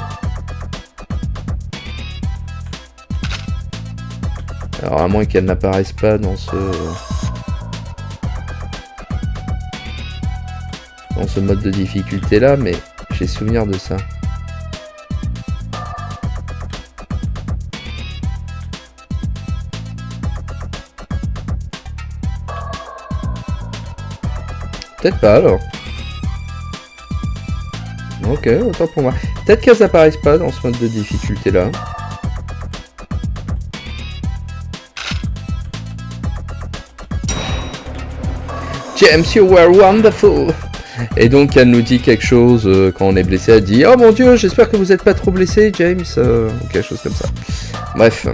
Alors à moins qu'elles n'apparaissent pas dans ce mode de difficulté là, mais j'ai souvenir de ça. Peut-être pas alors. Ok, autant pour moi. Peut-être qu'elles apparaissent pas dans ce mode de difficulté là. James, you were wonderful. Et donc elle nous dit quelque chose quand on est blessé. Elle dit: oh mon dieu, j'espère que vous n'êtes pas trop blessé, James. Ou quelque chose comme ça. Bref.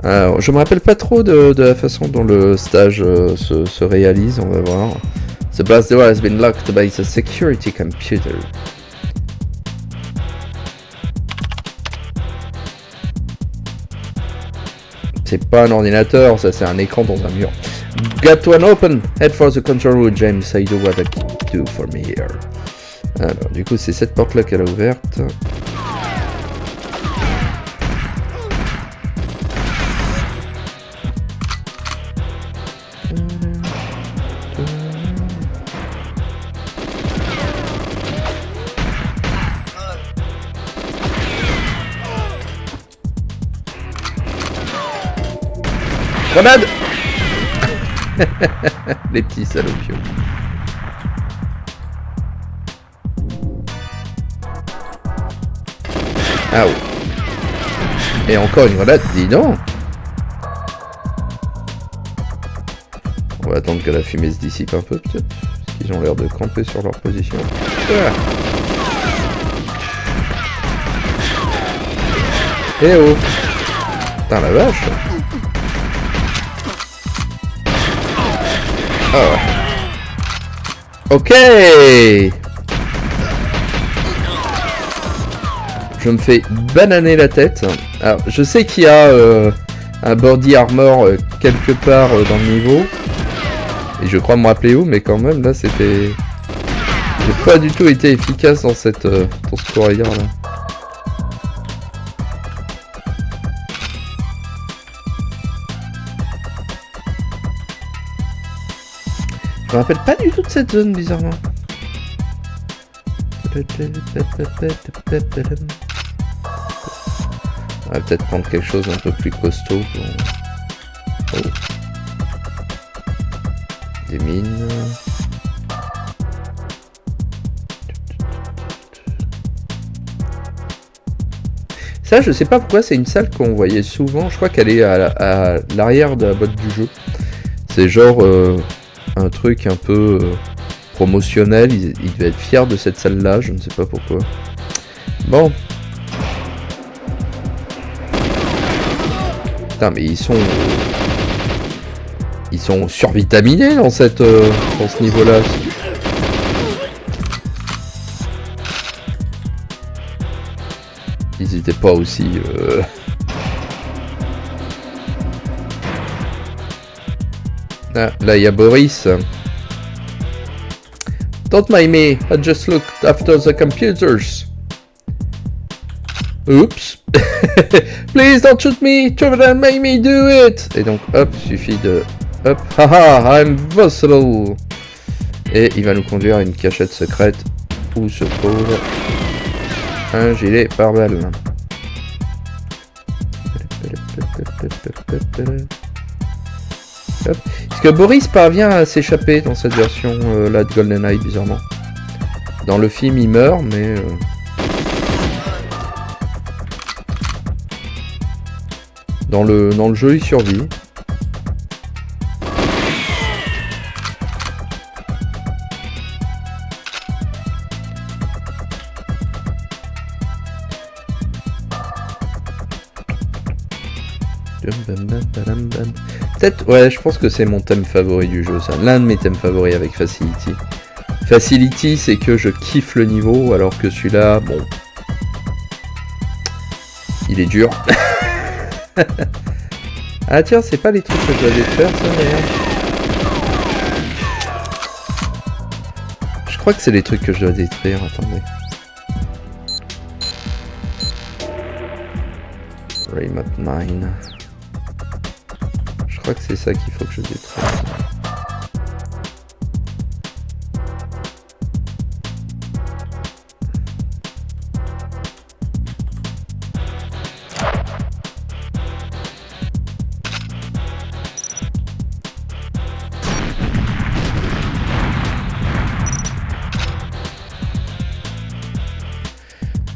Alors, je me rappelle pas trop de la façon dont le stage se réalise. On va voir. The blast door has been locked by the security computer. C'est pas un ordinateur, ça c'est un écran dans un mur. Got one open. Head for the control room, James. I do what I can do for me here. Alors, du coup, c'est cette porte-là qu'elle a ouverte. Grenade. Les petits salopios. Ah oui. Et encore une grenade, dis donc. On va attendre que la fumée se dissipe un peu peut-être. Parce qu'ils ont l'air de camper sur leur position. Ah. Eh oh. Putain la vache. Oh. Ok. Je me fais bananer la tête. Alors, je sais qu'il y a un body armor quelque part dans le niveau. Et je crois me rappeler où, mais quand même, là, c'était... J'ai pas du tout été efficace dans cette dans ce corridor là. Je me rappelle pas du tout de cette zone, bizarrement. On va peut-être prendre quelque chose un peu plus costaud pour... Oh. Des mines. Ça, je sais pas pourquoi, c'est une salle qu'on voyait souvent. Je crois qu'elle est à l'arrière de la boîte du jeu. C'est genre un truc un peu promotionnel. Ils devaient être fiers de cette salle-là, je ne sais pas pourquoi. Bon. Putain, mais ils sont survitaminés dans ce niveau-là. Ils étaient pas aussi... Ah, là, il y a Boris. Don't mind me, I just looked after the computers. Oops. Please don't shoot me, children, make me do it. Et donc, hop, suffit de... Hop, haha, I'm versatile. Et il va nous conduire à une cachette secrète où se trouve un gilet pare-balles. Est-ce que Boris parvient à s'échapper dans cette version là de GoldenEye, bizarrement? Dans le film, il meurt, mais... Dans le jeu, il survit. Peut-être, ouais, je pense que c'est mon thème favori du jeu, ça. L'un de mes thèmes favoris avec Facility. Facility, c'est que je kiffe le niveau, alors que celui-là, bon... Il est dur. Ah tiens, c'est pas les trucs que je dois faire, ça, d'ailleurs. Je crois que c'est les trucs que je dois détruire, attendez. Remote 9. Je crois que c'est ça qu'il faut que je détruise.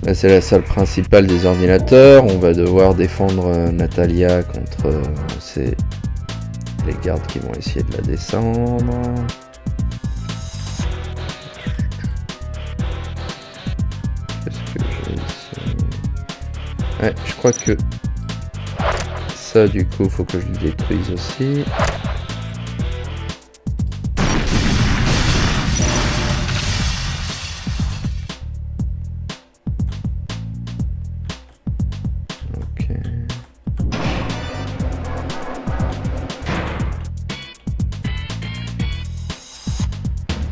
Là, c'est la salle principale des ordinateurs. On va devoir défendre Natalia contre les gardes qui vont essayer de la descendre. Qu'est-ce que j'ai ici? Ouais, je crois que ça, du coup, faut que je le détruise aussi.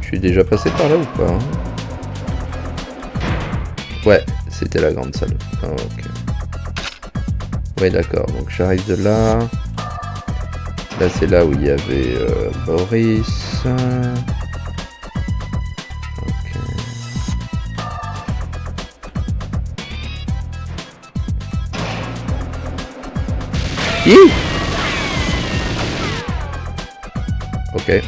Je suis déjà passé par là ou pas, hein? Ouais, c'était la grande salle. Ah, ok. Ouais, d'accord. Donc j'arrive de là. Là, c'est là où il y avait Boris. Ok. Hi! Ok.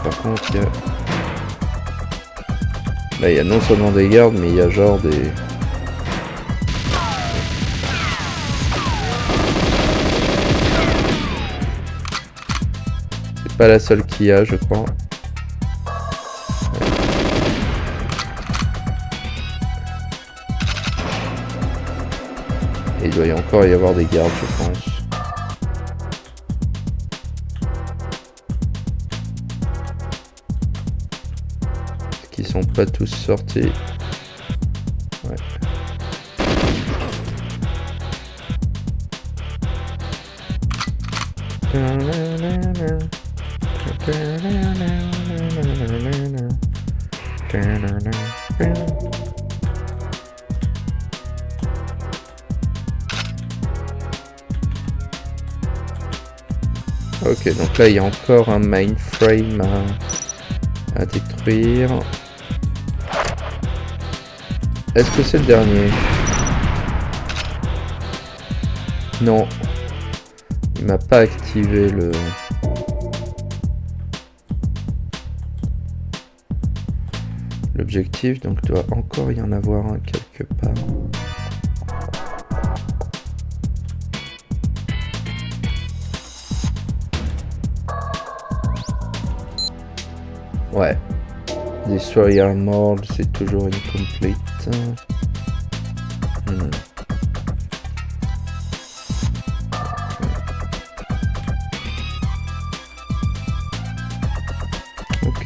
Par contre, il y a... Là, il y a non seulement des gardes, mais il y a genre des... C'est pas la seule qu'il y a, je crois. Et il doit y encore y avoir des gardes, je pense. Qui sont pas tous sortis. Ouais. Ok, donc là il y a encore un mainframe à détruire. Est-ce que c'est le dernier? Non. Il m'a pas activé le... l'objectif, donc il doit encore y en avoir un quelque part. Ouais. Destroy Armor, c'est toujours incomplete.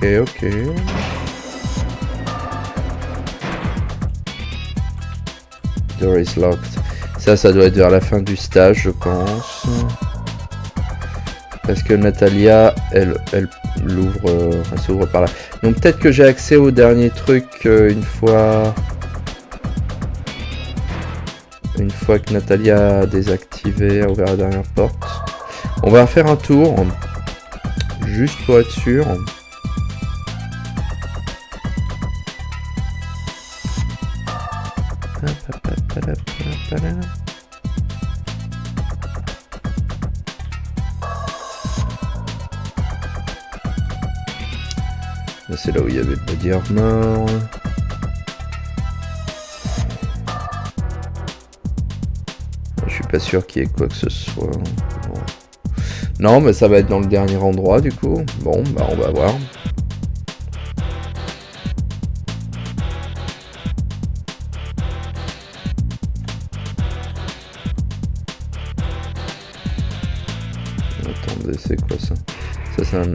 Ok. Door is locked. Ça doit être vers la fin du stage, je pense. Parce que Natalia, elle l'ouvre, elle s'ouvre par là. Donc peut-être que j'ai accès au dernier truc une fois que Natalia a désactivé, a ouvert la dernière porte. On va faire un tour, juste pour être sûr. C'est là où il y avait le body armor. Je suis pas sûr qu'il y ait quoi que ce soit. Bon. Non, mais ça va être dans le dernier endroit du coup. Bon, bah on va voir. Attendez, c'est quoi ça? Ça c'est un...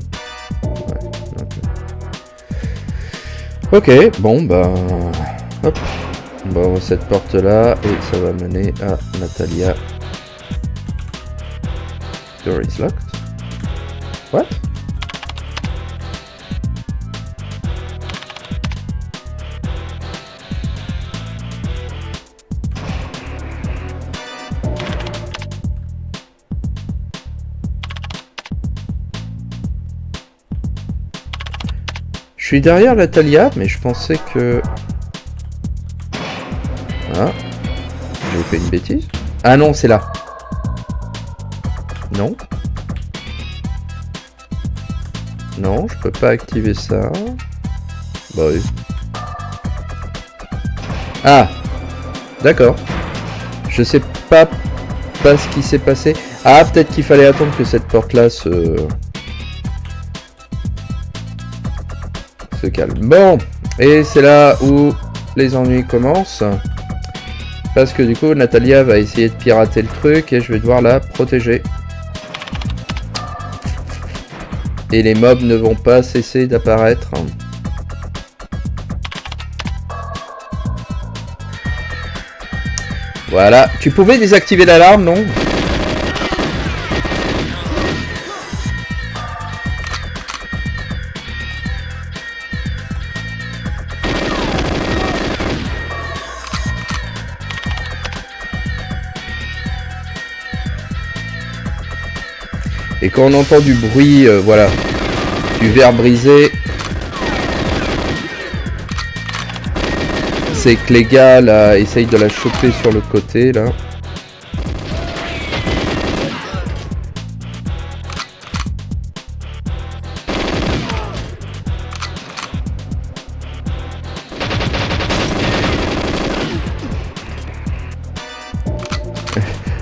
Ouais, ok, bon bah... Hop. On va ouvrir cette porte là et ça va mener à Natalia. Door is locked. What? Je suis derrière Natalia, mais je pensais que... Ah, j'ai fait une bêtise. Ah non, c'est là. Non. Non, je peux pas activer ça. Bah oui. Ah, d'accord. Je sais pas ce qui s'est passé. Ah, peut-être qu'il fallait attendre que cette porte-là se calme. Bon, et c'est là où les ennuis commencent. Parce que du coup, Natalia va essayer de pirater le truc et je vais devoir la protéger. Et les mobs ne vont pas cesser d'apparaître. Voilà. Tu pouvais désactiver l'alarme, non ? Et quand on entend du bruit, voilà, du verre brisé, c'est que les gars là essayent de la choper sur le côté là.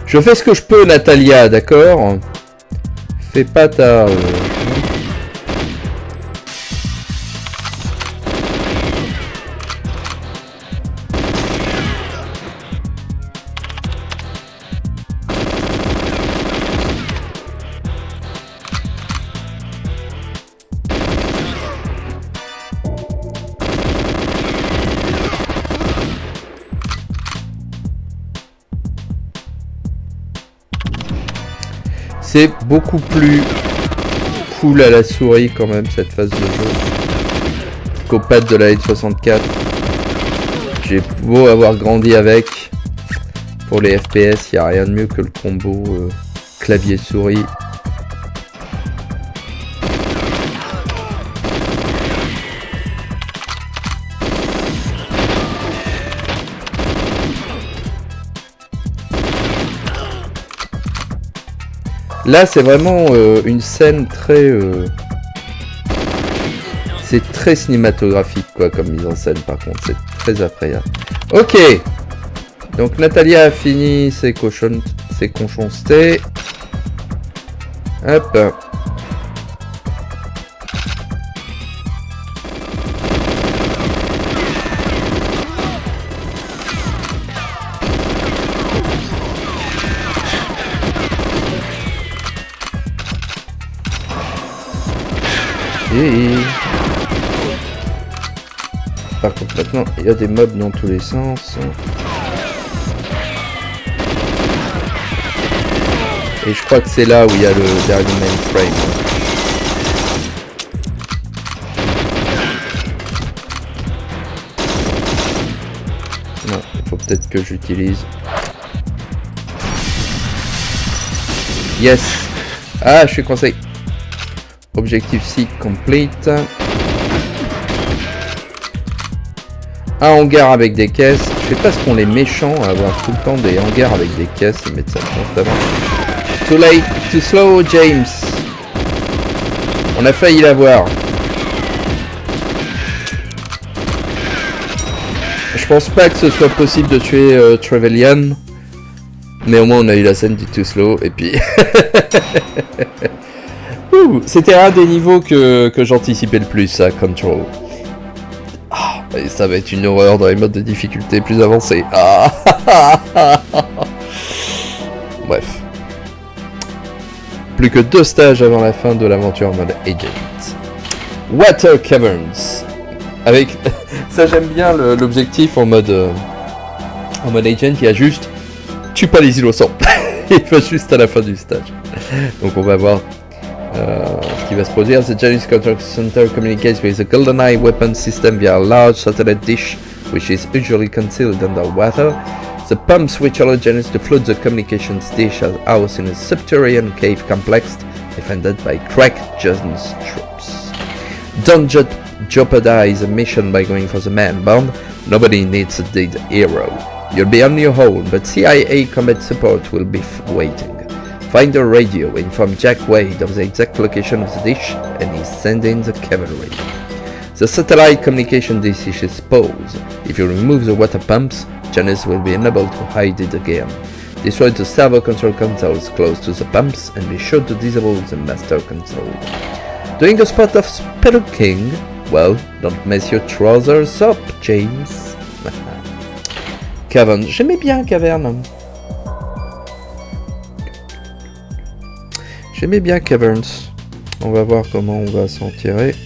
Je fais ce que je peux, Natalia, d'accord ? Fais pas ta... C'est beaucoup plus cool à la souris quand même cette phase de jeu qu'au pad de la N64. J'ai beau avoir grandi avec, pour les FPS, il n'y a rien de mieux que le combo clavier-souris. Là, c'est vraiment une scène très... c'est très cinématographique, quoi, comme mise en scène, par contre. C'est très effrayant. Ok. Donc, Natalia a fini ses conchonstés. Hop. Et... par contre maintenant il y a des mobs dans tous les sens. Et je crois que c'est là où il y a le dernier mainframe. Non, il faut peut-être que j'utilise. Yes. Ah, je suis coincé. Objectif C complete. Un hangar avec des caisses. Je sais pas ce qu'ont les méchants à avoir tout le temps des hangars avec des caisses. Ils mettent ça constamment. Too late, too slow, James. On a failli l'avoir. Je pense pas que ce soit possible de tuer Trevelyan. Mais au moins on a eu la scène du too slow. Et puis... C'était un des niveaux que j'anticipais le plus, ça, Control. Ah, et ça va être une horreur dans les modes de difficulté plus avancés. Ah. Bref. Plus que 2 stages avant la fin de l'aventure en mode Agent. Water Caverns. Avec... ça j'aime bien l'objectif en mode Agent, il y a juste... tue pas les innocents. Il va juste à la fin du stage. Donc on va voir... ce qui va se produire. The Janus Control Center communicates with the GoldenEye weapon system via a large satellite dish which is usually concealed underwater. The pumps which allow Janus to float the communications dish are housed in a subterranean cave complex defended by cracked Janus troops. Don't jeopardize the mission by going for the man bomb. Nobody needs a dead hero. You'll be on your own, but CIA combat support will be waiting. Find a radio, inform Jack Wade of the exact location of the dish, and he's sending the cavalry. The satellite communication dish is exposed. If you remove the water pumps, Janus will be unable to hide it again. Destroy the servo control consoles close to the pumps, and be sure to disable the master console. Doing a spot of spelunking? Well, don't mess your trousers up, James. Cavern. J'aimais bien Cavern. J'aimais bien Caverns. On va voir comment on va s'en tirer.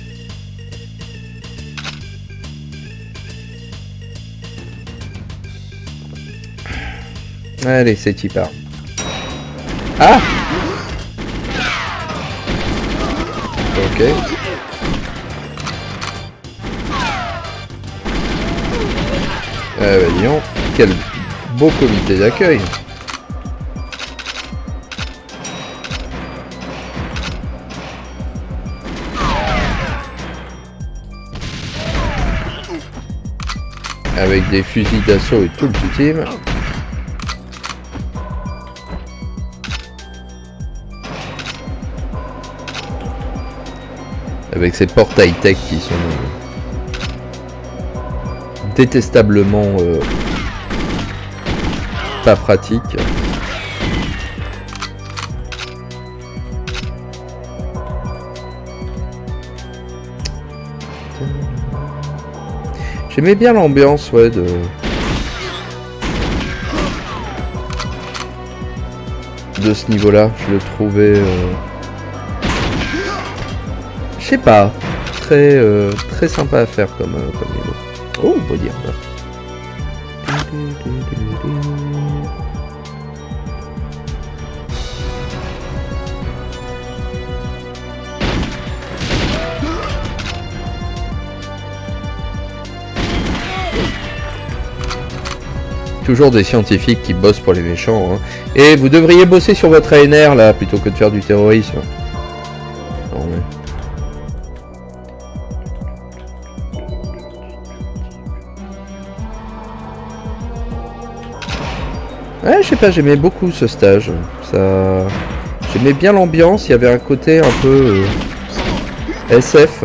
Allez, c'est y part. Ah! Ok. Bah, disons, quel beau comité d'accueil. Avec des fusils d'assaut et tout le tout team. Avec ces portails tech qui sont détestablement pas pratiques. J'aimais bien l'ambiance, ouais, de ce niveau-là. Je le trouvais, je sais pas, très sympa à faire comme niveau. Oh, body armor. Toujours des scientifiques qui bossent pour les méchants. Hein. Et vous devriez bosser sur votre ANR là, plutôt que de faire du terrorisme. Non, mais... ouais, je sais pas, j'aimais beaucoup ce stage. Ça... J'aimais bien l'ambiance, il y avait un côté un peu SF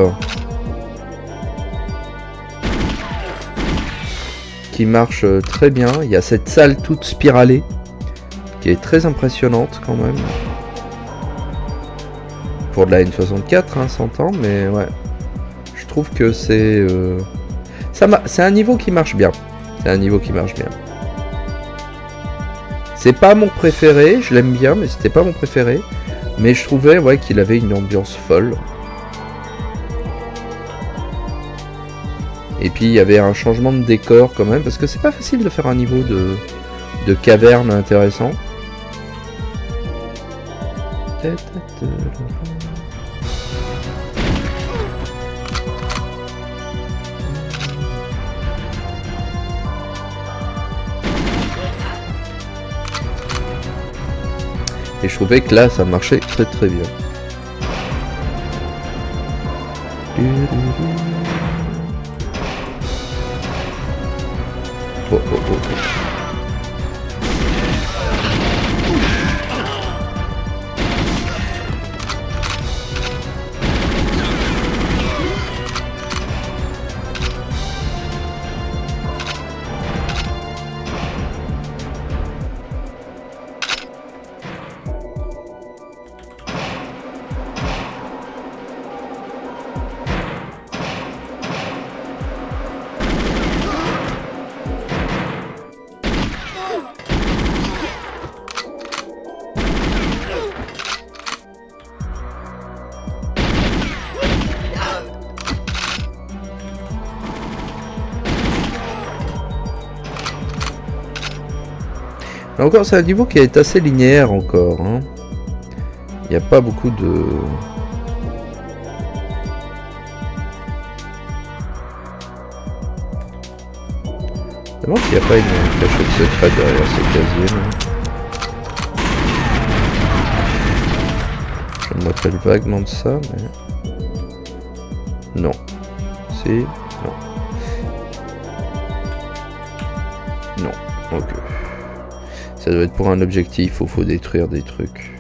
qui marche très bien. Il y a cette salle toute spiralée qui est très impressionnante quand même. Pour de la N64, hein, 100 ans, mais ouais. Je trouve que c'est... c'est un niveau qui marche bien. C'est un niveau qui marche bien. C'est pas mon préféré, je l'aime bien, mais c'était pas mon préféré. Mais je trouvais ouais, qu'il avait une ambiance folle. Et puis il y avait un changement de décor quand même, parce que c'est pas facile de faire un niveau de caverne intéressant. Et je trouvais que là, ça marchait très très bien. Oh, oh, oh, oh. Là encore, c'est un niveau qui est assez linéaire encore. Hein. Il n'y a pas beaucoup de... Je me demande s'il n'y a pas une cachette secrète derrière ce casier. Je me rappelle vaguement de ça, mais... Non. Si. Non. Non. Ok. Ça doit être pour un objectif où il faut détruire des trucs.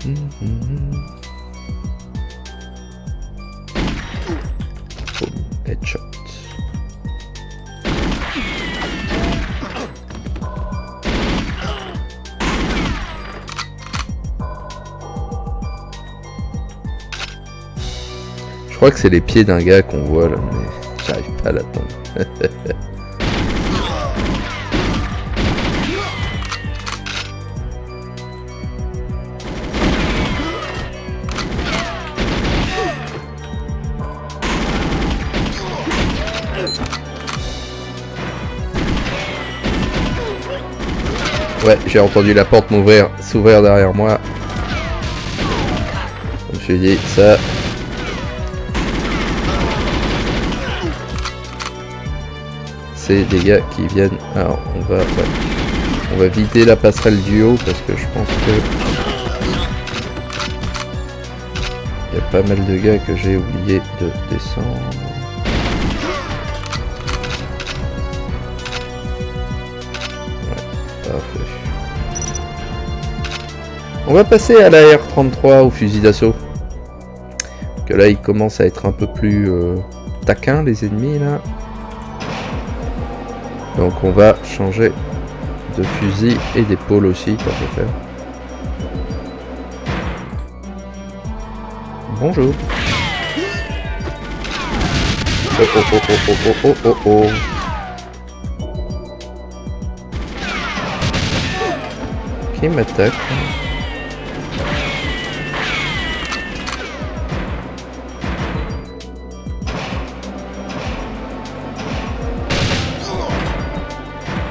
Boom, headshot. Je crois que c'est les pieds d'un gars qu'on voit là, mais j'arrive pas à l'attendre. Ouais, j'ai entendu la porte s'ouvrir derrière moi. Je me suis dit, ça... C'est des gars qui viennent... Alors, on va vider la passerelle du haut parce que je pense que... Il y a pas mal de gars que j'ai oublié de descendre. Parfait. On va passer à la R33 au fusil d'assaut. Que là, ils commencent à être un peu plus taquins, les ennemis, là. Donc on va changer de fusil et d'épaule aussi, tant qu'à faire. Bonjour. Oh oh oh oh oh oh oh oh oh. Qui m'attaque?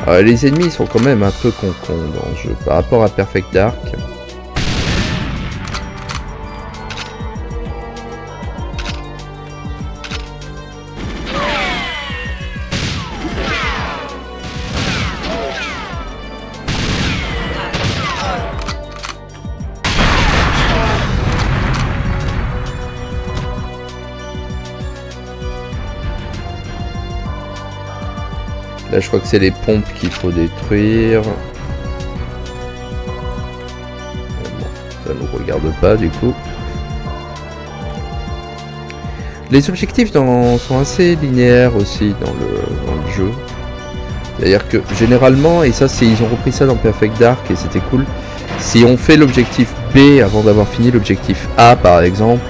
Alors, les ennemis sont quand même un peu con-con dans le jeu par rapport à Perfect Dark. Là, je crois que c'est les pompes qu'il faut détruire. Bon, ça nous regarde pas du coup. Les objectifs sont assez linéaires aussi dans le jeu. C'est-à-dire que généralement, et ça c'est ils ont repris ça dans Perfect Dark et c'était cool, si on fait l'objectif B avant d'avoir fini l'objectif A par exemple,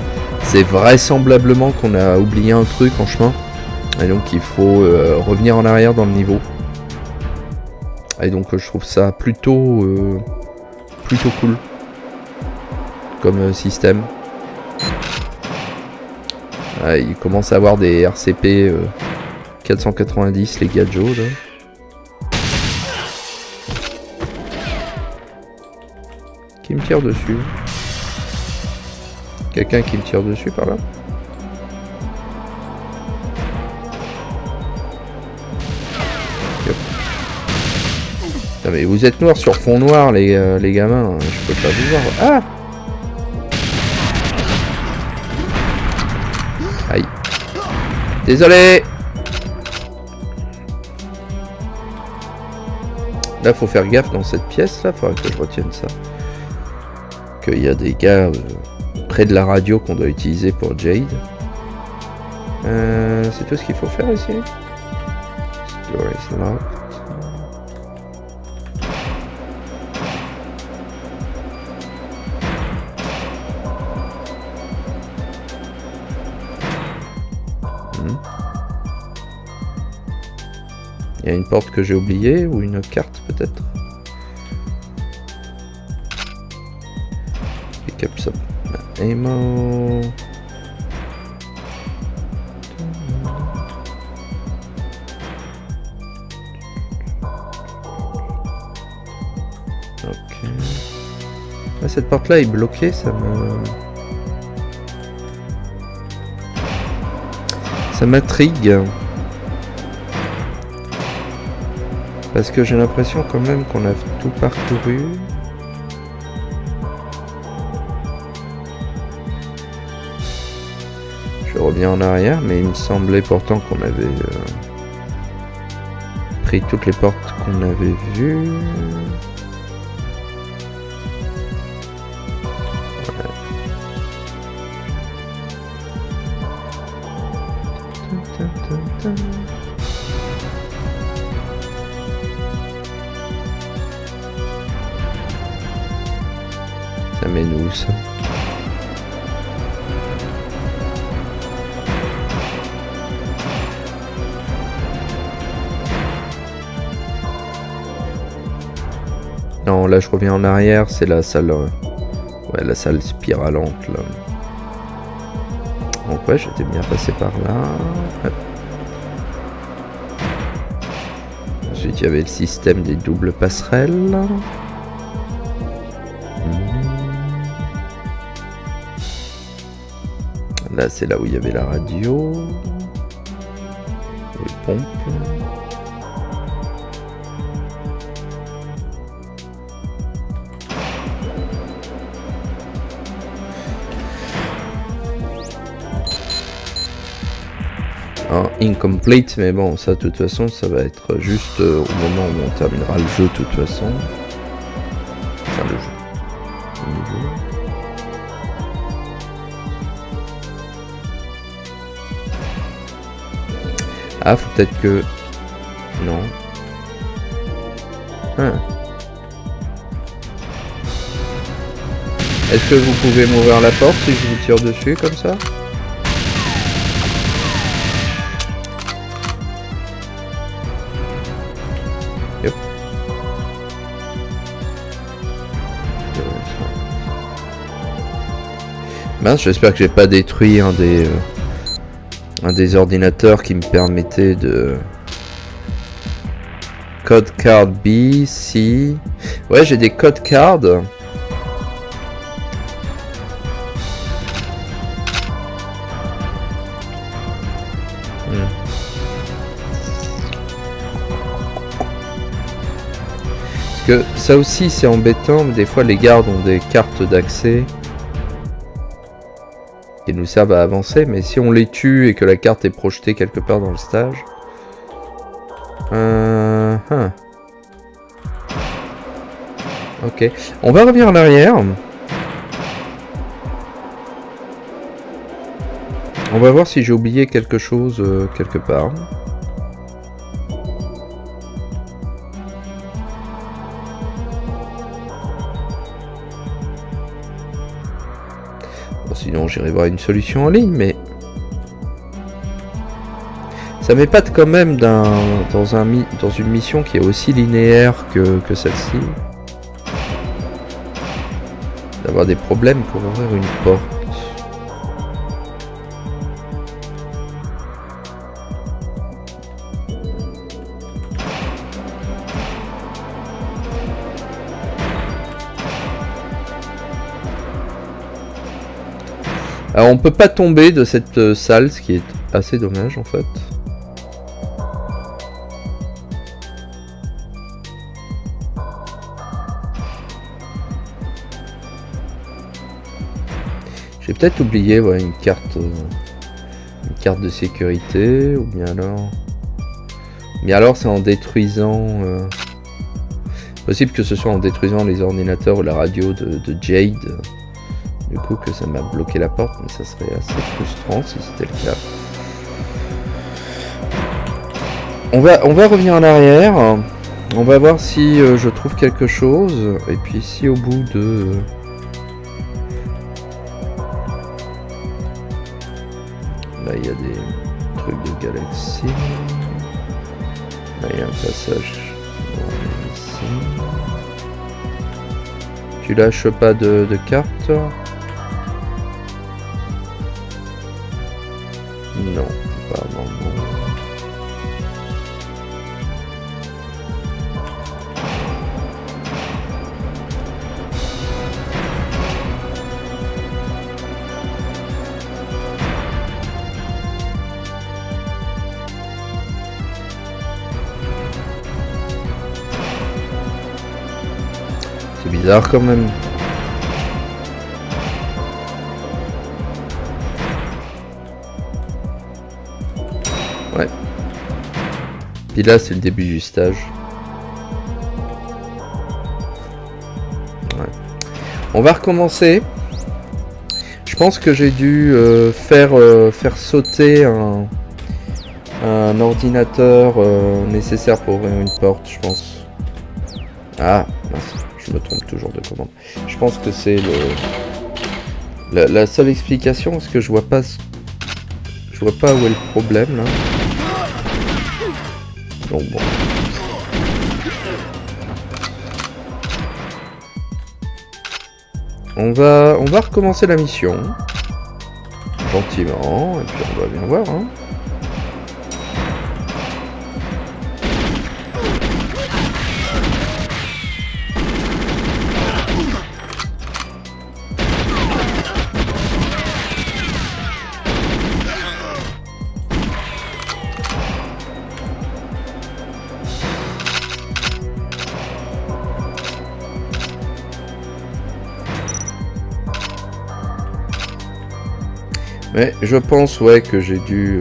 c'est vraisemblablement qu'on a oublié un truc en chemin. Et donc il faut revenir en arrière dans le niveau. Et donc je trouve ça plutôt cool comme système. Il commence à avoir des RCP 490 les gadgets là. Qui me tire dessus? Quelqu'un qui me tire dessus par là? Putain, mais vous êtes noirs sur fond noir les gamins, je peux pas vous voir. Ah! Aïe. Désolé. Là faut faire gaffe dans cette pièce là, faudrait que je retienne ça. Qu'il y a des gars près de la radio qu'on doit utiliser pour Jade. C'est tout ce qu'il faut faire ici. Door is locked. Il y a une porte que j'ai oubliée ou une carte peut-être. Pick up some ammo. Ok. Ah, cette porte là est bloquée, ça m'intrigue. Parce que j'ai l'impression quand même qu'on a tout parcouru. Je reviens en arrière, mais il me semblait pourtant qu'on avait pris toutes les portes qu'on avait vues. Ouais. Ça mène où ça? Non, là je reviens en arrière, c'est la salle. Ouais, la salle spiralante là. Donc ouais, j'étais bien passé par là. Ouais. Ensuite il y avait le système des doubles passerelles. Là c'est là où il y avait la radio. Les pompes. Incomplete, mais bon, ça de toute façon, ça va être juste au moment où on terminera le jeu de toute façon. Enfin, le jeu. Le niveau. Ah, faut peut-être que... Non. Ah. Est-ce que vous pouvez m'ouvrir la porte si je vous tire dessus comme ça ? Yep. Mince, j'espère que j'ai pas détruit un des ordinateurs qui me permettait de... Code card B, C... Ouais, j'ai des code cards. Que ça aussi c'est embêtant, mais des fois les gardes ont des cartes d'accès qui nous servent à avancer, mais si on les tue et que la carte est projetée quelque part dans le stage, Ok, on va revenir en arrière. On va voir si j'ai oublié quelque chose quelque part. Bon, sinon j'irai voir une solution en ligne, mais ça m'épate quand même dans une mission qui est aussi linéaire que celle-ci. D'avoir des problèmes pour ouvrir une porte. Alors on peut pas tomber de cette salle, ce qui est assez dommage en fait. J'ai peut-être oublié une carte de sécurité, ou bien alors... Mais alors c'est en détruisant... Possible que ce soit en détruisant les ordinateurs ou la radio de Jade. Du coup que ça m'a bloqué la porte, mais ça serait assez frustrant si c'était le cas. On va revenir en arrière. On va voir si je trouve quelque chose. Et puis si au bout de... Là il y a des trucs de galaxie. Là il y a un passage ici. Tu lâches pas de carte? Non, pas vraiment. C'est bizarre quand même. Ouais. Puis là, c'est le début du stage. Ouais. On va recommencer. Je pense que j'ai dû faire sauter un ordinateur nécessaire pour ouvrir une porte, je pense. Ah, mince, je me trompe toujours de commande. Je pense que c'est la seule explication, parce que je vois pas où est le problème là. Donc bon. On va recommencer la mission. Gentiment, et puis on va bien voir, hein. Mais je pense que j'ai dû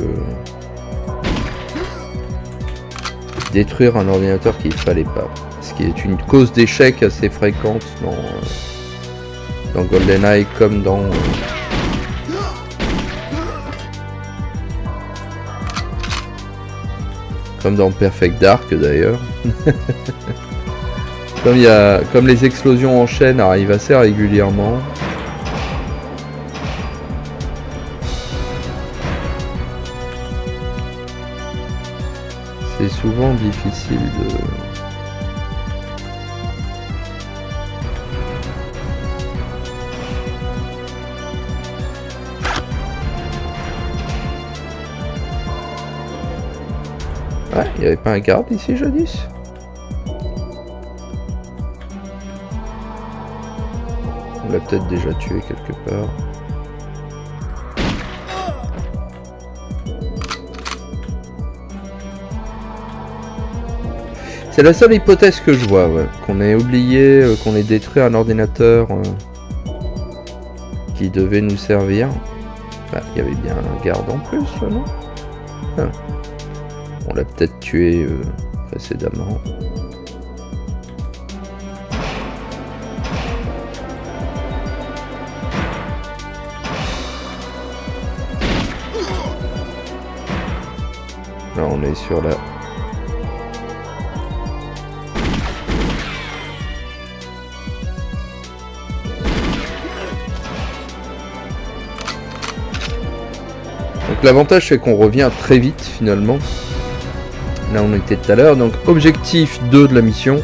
détruire un ordinateur qu'il fallait pas. Ce qui est une cause d'échec assez fréquente dans GoldenEye comme dans Perfect Dark d'ailleurs. Comme les explosions en chaîne arrivent assez régulièrement. C'est souvent difficile de... Ouais, il n'y avait pas un garde ici jadis. On l'a peut-être déjà tué quelque part. C'est la seule hypothèse que je vois, qu'on ait oublié, qu'on ait détruit un ordinateur qui devait nous servir. Bah, il y avait bien un garde en plus, là, non? Ah. On l'a peut-être tué précédemment. Là on est sur la... Donc l'avantage c'est qu'on revient très vite finalement. Là on était tout à l'heure. Donc objectif 2 de la mission,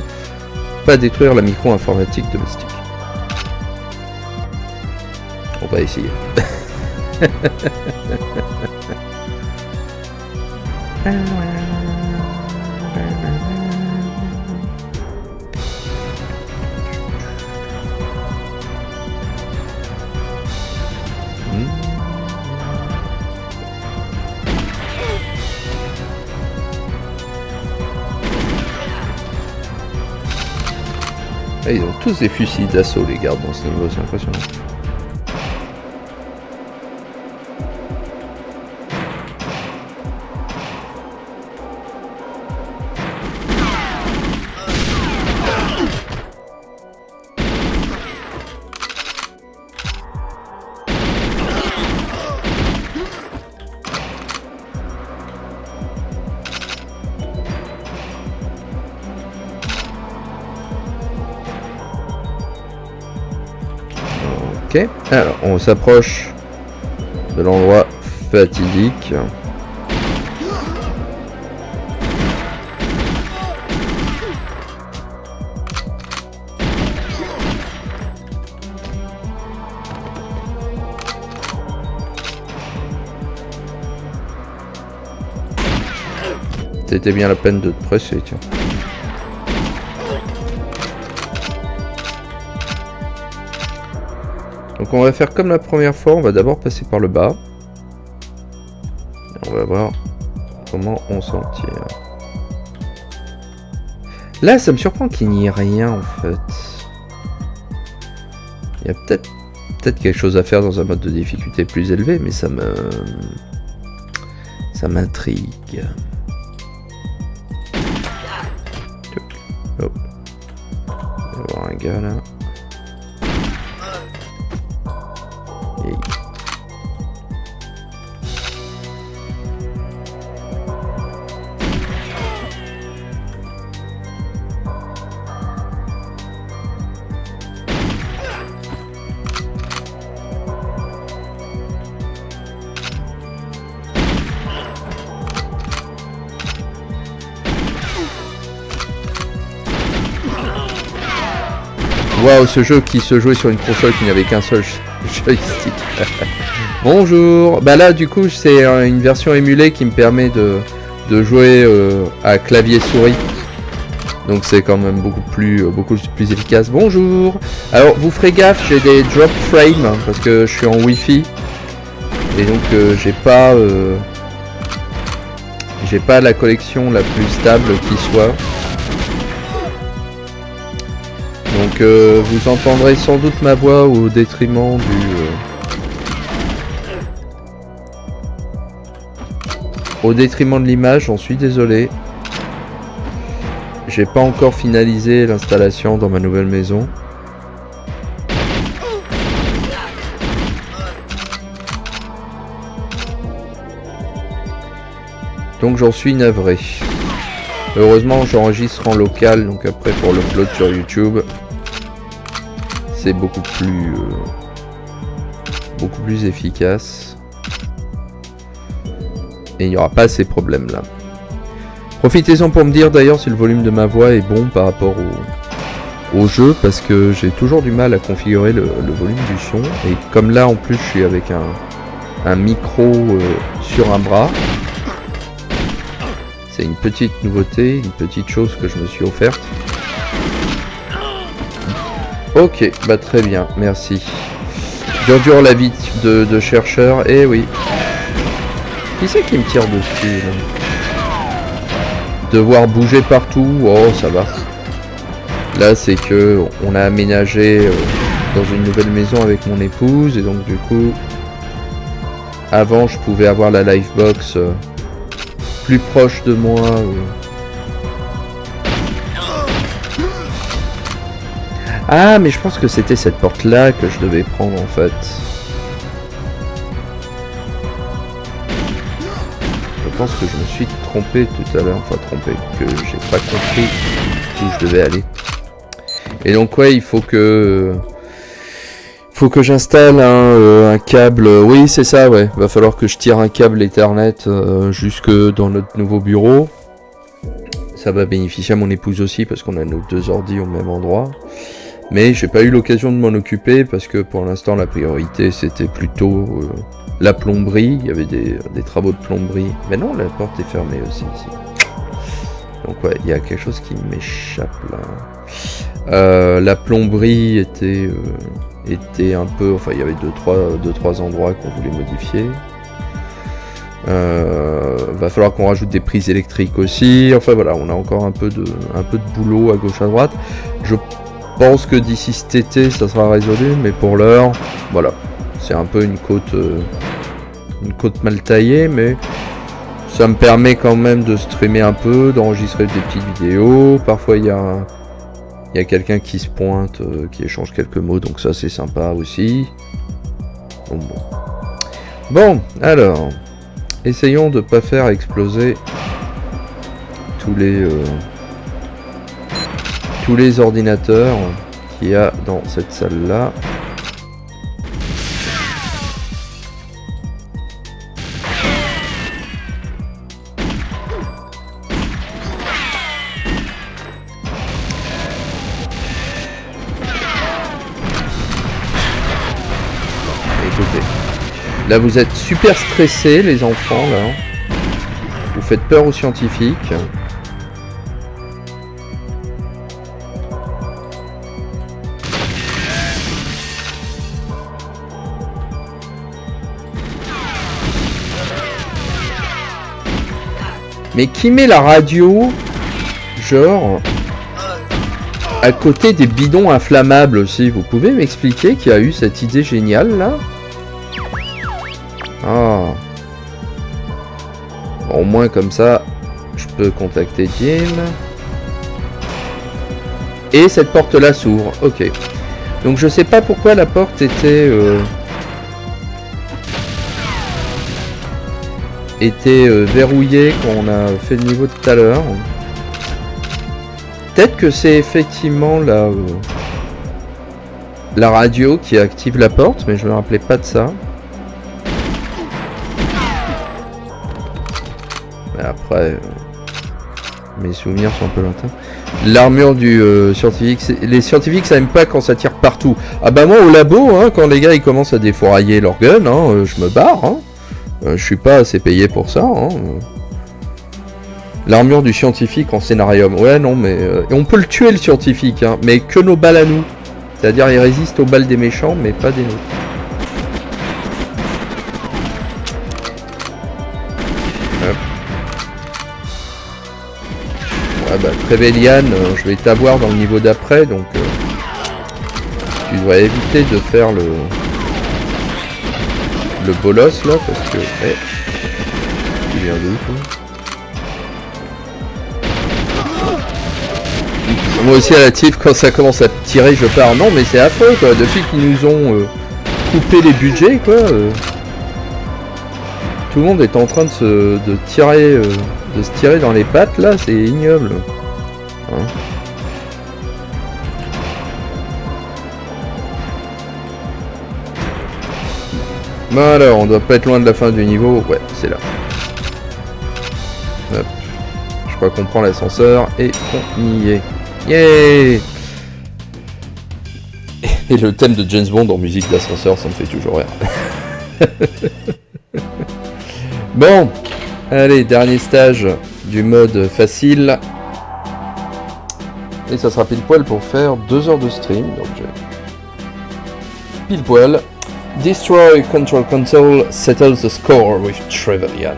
pas détruire la micro-informatique domestique. On va essayer. Ah, ils ont tous des fusils d'assaut les gardes dans ce niveau, c'est impressionnant. Ok, alors on s'approche de l'endroit fatidique. C'était bien la peine de te presser, tiens. Donc on va faire comme la première fois, on va d'abord passer par le bas. On va voir comment on s'en tire. Là ça me surprend qu'il n'y ait rien en fait. Il y a peut-être quelque chose à faire dans un mode de difficulté plus élevé, mais ça m'intrigue. Oh. On va voir un gars là. Et... Waouh, ce jeu qui se jouait sur une console qui n'avait qu'un seul joystick. Bonjour. Bah là du coup c'est une version émulée qui me permet de jouer à clavier souris. Donc c'est quand même beaucoup plus efficace. Bonjour. Alors vous ferez gaffe, j'ai des drop frames parce que je suis en Wi-Fi et donc j'ai pas la connexion la plus stable qui soit. Donc vous entendrez sans doute ma voix au détriment de l'image, j'en suis désolé. J'ai pas encore finalisé l'installation dans ma nouvelle maison. Donc j'en suis navré. Heureusement j'enregistre en local, donc après pour l'upload sur YouTube, c'est beaucoup plus efficace. Et il n'y aura pas ces problèmes là. Profitez-en pour me dire d'ailleurs si le volume de ma voix est bon par rapport au jeu, parce que j'ai toujours du mal à configurer le volume du son. Et comme là en plus je suis avec un micro sur un bras. C'est une petite nouveauté, une petite chose que je me suis offerte. Ok, bah très bien, merci. Dur la vie de chercheur, et oui. Qui c'est qui me tire dessus là? Devoir bouger partout, oh ça va. Là c'est que on a aménagé dans une nouvelle maison avec mon épouse, et donc du coup, avant je pouvais avoir la Livebox plus proche de moi Ah, mais je pense que c'était cette porte-là que je devais prendre en fait. Je pense que je me suis trompé tout à l'heure, enfin trompé, que j'ai pas compris où je devais aller. Et donc ouais, il faut que j'installe un câble. Oui, c'est ça, ouais. Va falloir que je tire un câble Ethernet jusque dans notre nouveau bureau. Ça va bénéficier à mon épouse aussi parce qu'on a nos 2 ordis au même endroit. Mais j'ai pas eu l'occasion de m'en occuper parce que pour l'instant la priorité c'était plutôt la plomberie. Il y avait des travaux de plomberie. Mais non, la porte est fermée aussi ici. Donc ouais, il y a quelque chose qui m'échappe là. La plomberie était un peu... Enfin, il y avait deux, trois endroits qu'on voulait modifier. Va falloir qu'on rajoute des prises électriques aussi. Enfin voilà, on a encore un peu de boulot à gauche à droite. Je pense que d'ici cet été ça sera résolu, mais pour l'heure, voilà, c'est un peu une côte mal taillée, mais ça me permet quand même de streamer un peu, d'enregistrer des petites vidéos. Parfois il y a quelqu'un qui se pointe, qui échange quelques mots, donc ça c'est sympa aussi. Bon, alors, essayons de pas faire exploser tous les ordinateurs qu'il y a dans cette salle-là. Écoutez, là vous êtes super stressés les enfants là. Vous faites peur aux scientifiques. Mais qui met la radio, genre, à côté des bidons inflammables aussi? Vous pouvez m'expliquer qui a eu cette idée géniale là? Ah. Bon, au moins comme ça, je peux contacter Jim. Et cette porte là s'ouvre, ok. Donc je sais pas pourquoi la porte était... verrouillé quand on a fait le niveau de tout à l'heure. Peut-être que c'est effectivement la radio qui active la porte, mais je me rappelais pas de ça. Mais après, mes souvenirs sont un peu lointains. L'armure du scientifique, les scientifiques ça aime pas quand ça tire partout. Ah bah moi au labo, hein, quand les gars ils commencent à défourailler leur gun, hein, je me barre. Hein. Je suis pas assez payé pour ça. Hein. L'armure du scientifique en scénarium. Ouais, non, mais... on peut le tuer, le scientifique, hein, mais que nos balles à nous. C'est-à-dire, il résiste aux balles des méchants, mais pas des nôtres. Hop. Ouais, bah, Trevelyan, je vais t'avoir dans le niveau d'après, donc... tu devrais éviter de faire le bolos là parce que tu viens d'où toi? Moi aussi à la tif quand ça commence à tirer je pars. Non mais c'est affreux quoi, depuis qu'ils nous ont coupé les budgets quoi, tout le monde est en train de se tirer dans les pattes là, c'est ignoble hein. Bon alors, on doit pas être loin de la fin du niveau. Ouais, c'est là. Hop. Je crois qu'on prend l'ascenseur et qu'on y est. Yeah. Et le thème de James Bond en musique d'ascenseur, ça me fait toujours rire. Bon, allez, dernier stage du mode facile. Et ça sera pile poil pour faire 2 heures de stream. Donc, pile poil. Destroy Control Console settles the score with Trevelyan.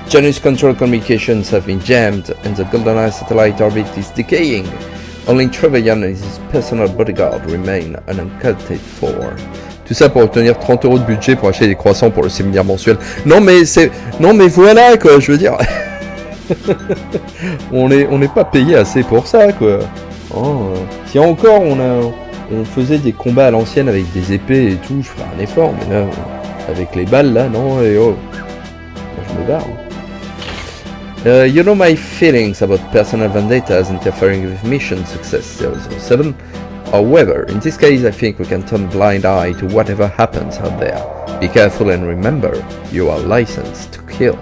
Janus Control communications have been jammed and the GoldenEye satellite orbit is decaying. Only Trevelyan and his personal bodyguard remain unaccounted for. Tout ça pour obtenir 30 € de budget pour acheter des croissants pour le séminaire mensuel. Non mais c'est... Non mais voilà quoi, je veux dire... on n'est pas payé assez pour ça quoi. Si encore on faisait des combats à l'ancienne avec des épées et tout, je ferais un effort, mais là, avec les balles, là, non, et oh, moi, je me barre. You know my feelings about personal vendettas interfering with mission success 007. However, in this case, I think we can turn a blind eye to whatever happens out there. Be careful and remember, you are licensed to kill.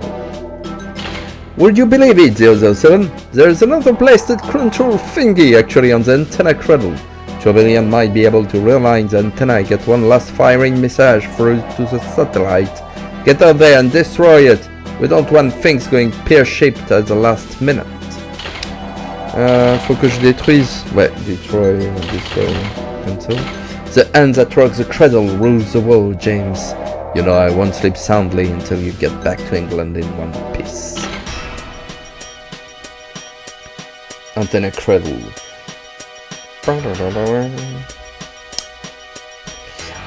Would you believe it, 007? There's another blasted control thingy actually on the antenna cradle. Trevelyan might be able to realign the antenna, get one last firing message through to the satellite. Get out there and destroy it. We don't want things going pear-shaped at the last minute. Faut que je détruise. Ouais, destroy console. The hand that rocks the cradle rules the world, James. You know I won't sleep soundly until you get back to England in one piece. Antenna cradle.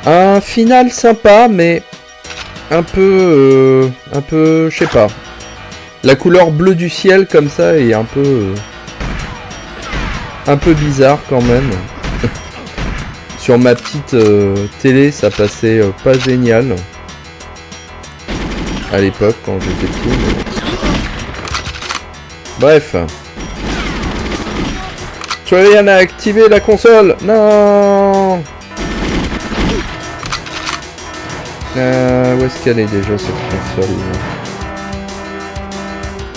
Un final sympa, mais un peu, je sais pas. La couleur bleue du ciel comme ça est un peu bizarre quand même. Sur ma petite télé, ça passait pas génial à l'époque quand j'étais petit. Mais... Bref. Trevelyan a activé la console. Non. Où est-ce qu'elle est déjà cette console?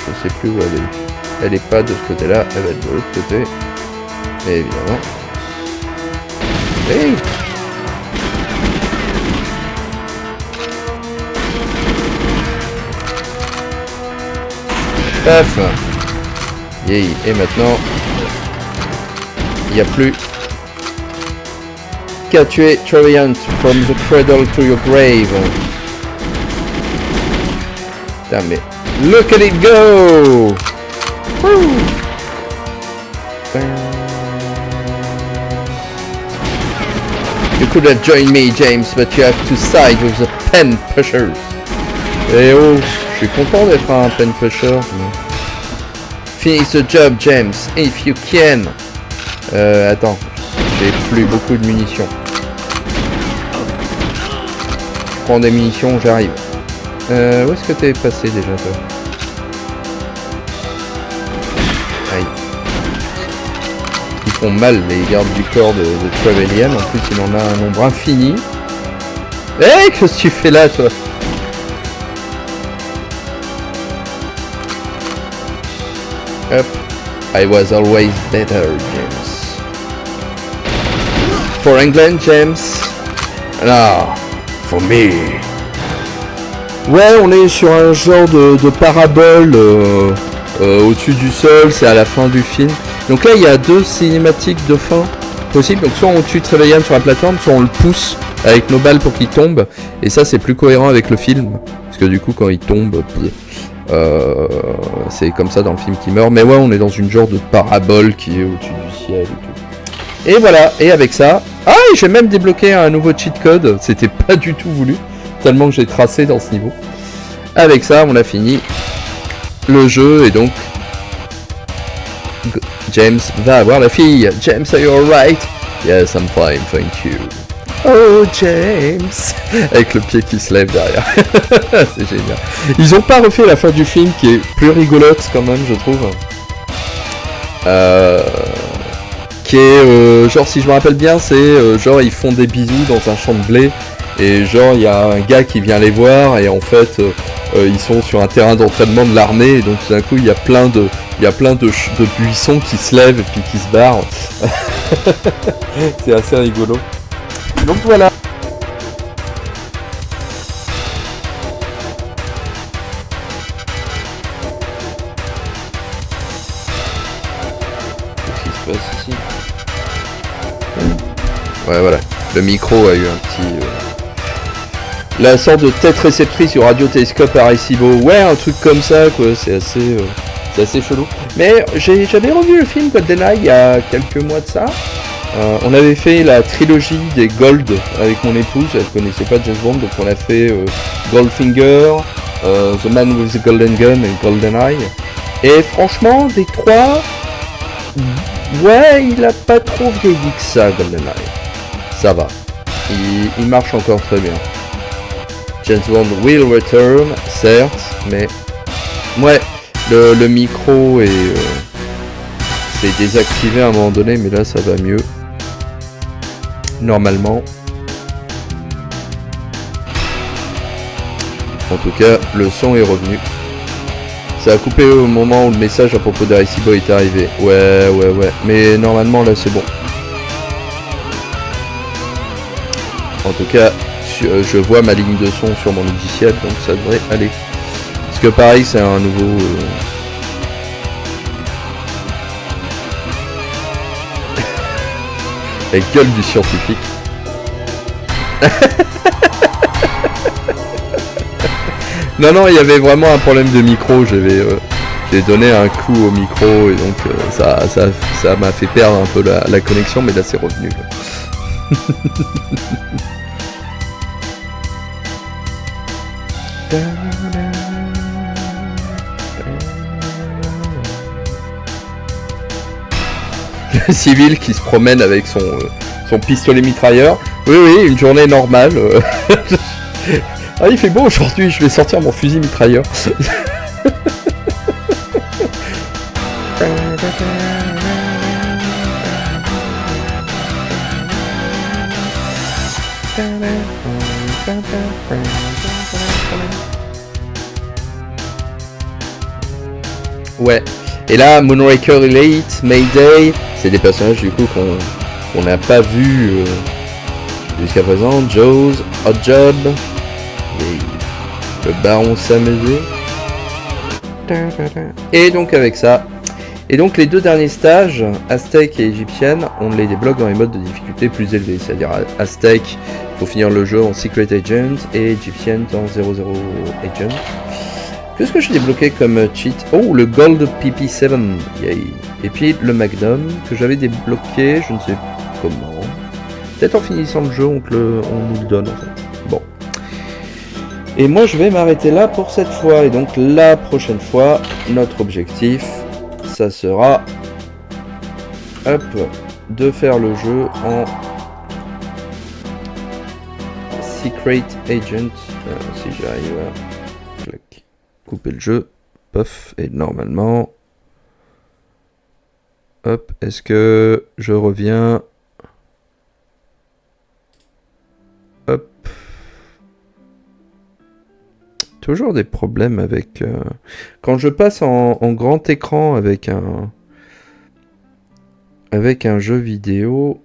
Je sais plus où elle est. Elle est pas de ce côté-là, elle va être de l'autre côté. Et évidemment. Hey! Paf! Yay! Et maintenant, il n'y a plus qu'à tuer Trevelyan from the cradle to your grave. Putain, mais look at it go! Woo! You could have joined me, James, but you have to side with the pen pushers. Eh oh, je suis content d'être un pen pusher. Finish the job, James, if you can. Attends, j'ai plus beaucoup de munitions. Je prends des munitions, j'arrive. Où est-ce que t'es passé déjà, toi? Aïe. Ils font mal, les gardes du corps de Trevelyan. En plus, il en a un nombre infini. Hey, qu'est-ce que tu fais là, toi? Hop. I was always better, James. For England, James. No, for me. Ouais, on est sur un genre de parabole au-dessus du sol, c'est à la fin du film. Donc là, il y a deux cinématiques de fin possibles. Donc soit on tue Trevelyan sur la plateforme, soit on le pousse avec nos balles pour qu'il tombe. Et ça, c'est plus cohérent avec le film. Parce que du coup, quand il tombe, c'est comme ça dans le film qu'il meurt. Mais ouais, on est dans une genre de parabole qui est au-dessus du ciel et tout. Et voilà, et avec ça... Ah, j'ai même débloqué un nouveau cheat code. C'était pas du tout voulu. Tellement que j'ai tracé dans ce niveau. Avec ça, on a fini le jeu et donc James va avoir la fille. James, are you alright? Yes, I'm fine, thank you. Oh, James! Avec le pied qui se lève derrière. C'est génial. Ils ont pas refait la fin du film qui est plus rigolote quand même, je trouve. Qui est genre, si je me rappelle bien, c'est genre ils font des bisous dans un champ de blé. Et genre il y a un gars qui vient les voir et en fait ils sont sur un terrain d'entraînement de l'armée et donc tout d'un coup il y a plein de buissons qui se lèvent et puis qui se barrent. C'est assez rigolo. Donc voilà. Qu'est-ce qui se passe ici? Ouais voilà. Le micro a eu un petit... La sorte de tête réceptrice sur radiotélescope Arecibo. Ouais, un truc comme ça, quoi. C'est assez chelou. Mais j'avais revu le film GoldenEye il y a quelques mois de ça. On avait fait la trilogie des Gold avec mon épouse. Elle connaissait pas James Bond, donc on a fait Goldfinger, The Man with the Golden Gun et GoldenEye. Et franchement, des trois, Ouais, il a pas trop vieilli que ça, GoldenEye. Ça va. Il marche encore très bien. James Bond will return, certes, mais... Ouais, le micro est... c'est désactivé à un moment donné, mais là ça va mieux. Normalement. En tout cas, le son est revenu. Ça a coupé au moment où le message à propos d'Arecibo est arrivé. Ouais. Mais normalement là c'est bon. En tout cas, je vois ma ligne de son sur mon logiciel, donc ça devrait aller. Parce que pareil, c'est un nouveau... La gueule du scientifique. Non, il y avait vraiment un problème de micro. J'ai donné un coup au micro et donc ça m'a fait perdre un peu la connexion, mais là c'est revenu. Le civil qui se promène avec son pistolet mitrailleur. Oui, une journée normale. Ah, il fait beau aujourd'hui, je vais sortir mon fusil mitrailleur. Ouais. Et là, Moonraker Elite, Mayday, c'est des personnages du coup qu'on n'a pas vu jusqu'à présent. Jaws, Hot Job, le Baron s'amuser. Et donc avec ça, et donc les deux derniers stages, Aztec et Égyptienne, on les débloque dans les modes de difficulté plus élevés. C'est-à-dire Aztec, il faut finir le jeu en Secret Agent et Égyptienne en 00 Agent. Qu'est-ce que j'ai débloqué comme cheat? Oh, le Gold PP7, yay. Et puis le Magnum, que j'avais débloqué, je ne sais comment. Peut-être en finissant le jeu, on nous le donne en fait. Bon. Et moi, je vais m'arrêter là pour cette fois. Et donc, la prochaine fois, notre objectif, ça sera... Hop, de faire le jeu en... Secret Agent. Si j'arrive à... Clac. Couper le jeu, pof, et normalement, hop, est-ce que je reviens, hop, toujours des problèmes avec, quand je passe en grand écran avec un jeu vidéo,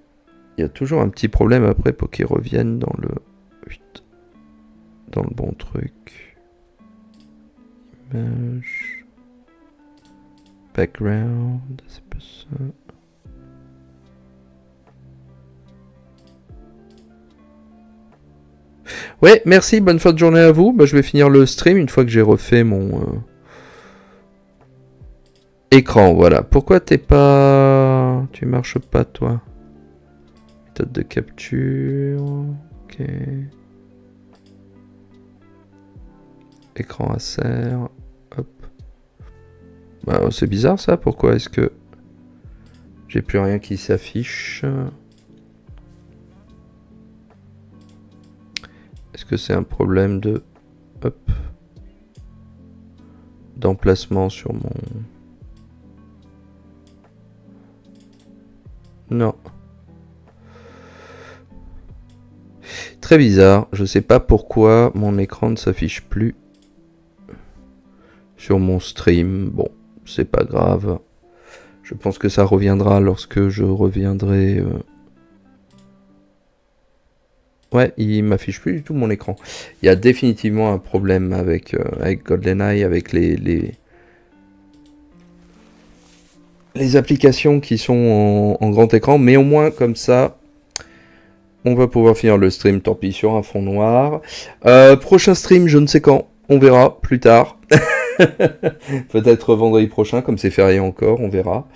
il y a toujours un petit problème après pour qu'il revienne dans le bon truc. Image. Background. C'est pas ça. Ouais, merci, bonne fin de journée à vous. Bah, je vais finir le stream une fois que j'ai refait mon écran. Voilà. Pourquoi tu marches pas, toi? Méthode de capture. Ok. Écran à serre. Hop. Bah, c'est bizarre ça. Pourquoi est-ce que j'ai plus rien qui s'affiche? Est-ce que c'est un problème de... Hop. D'emplacement sur mon... Non. Très bizarre. Je sais pas pourquoi mon écran ne s'affiche plus sur mon stream. Bon, c'est pas grave. Je pense que ça reviendra lorsque je reviendrai... Ouais, il m'affiche plus du tout mon écran. Il y a définitivement un problème avec GoldenEye, avec les applications qui sont en grand écran. Mais au moins, comme ça, on va pouvoir finir le stream, tant pis, sur un fond noir. Prochain stream, je ne sais quand. On verra plus tard. Peut-être vendredi prochain, comme c'est férié encore, on verra.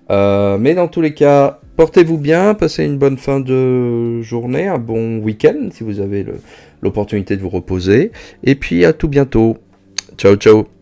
Mais dans tous les cas, portez-vous bien, passez une bonne fin de journée, un bon week-end si vous avez l'opportunité de vous reposer. Et puis à tout bientôt. Ciao, ciao.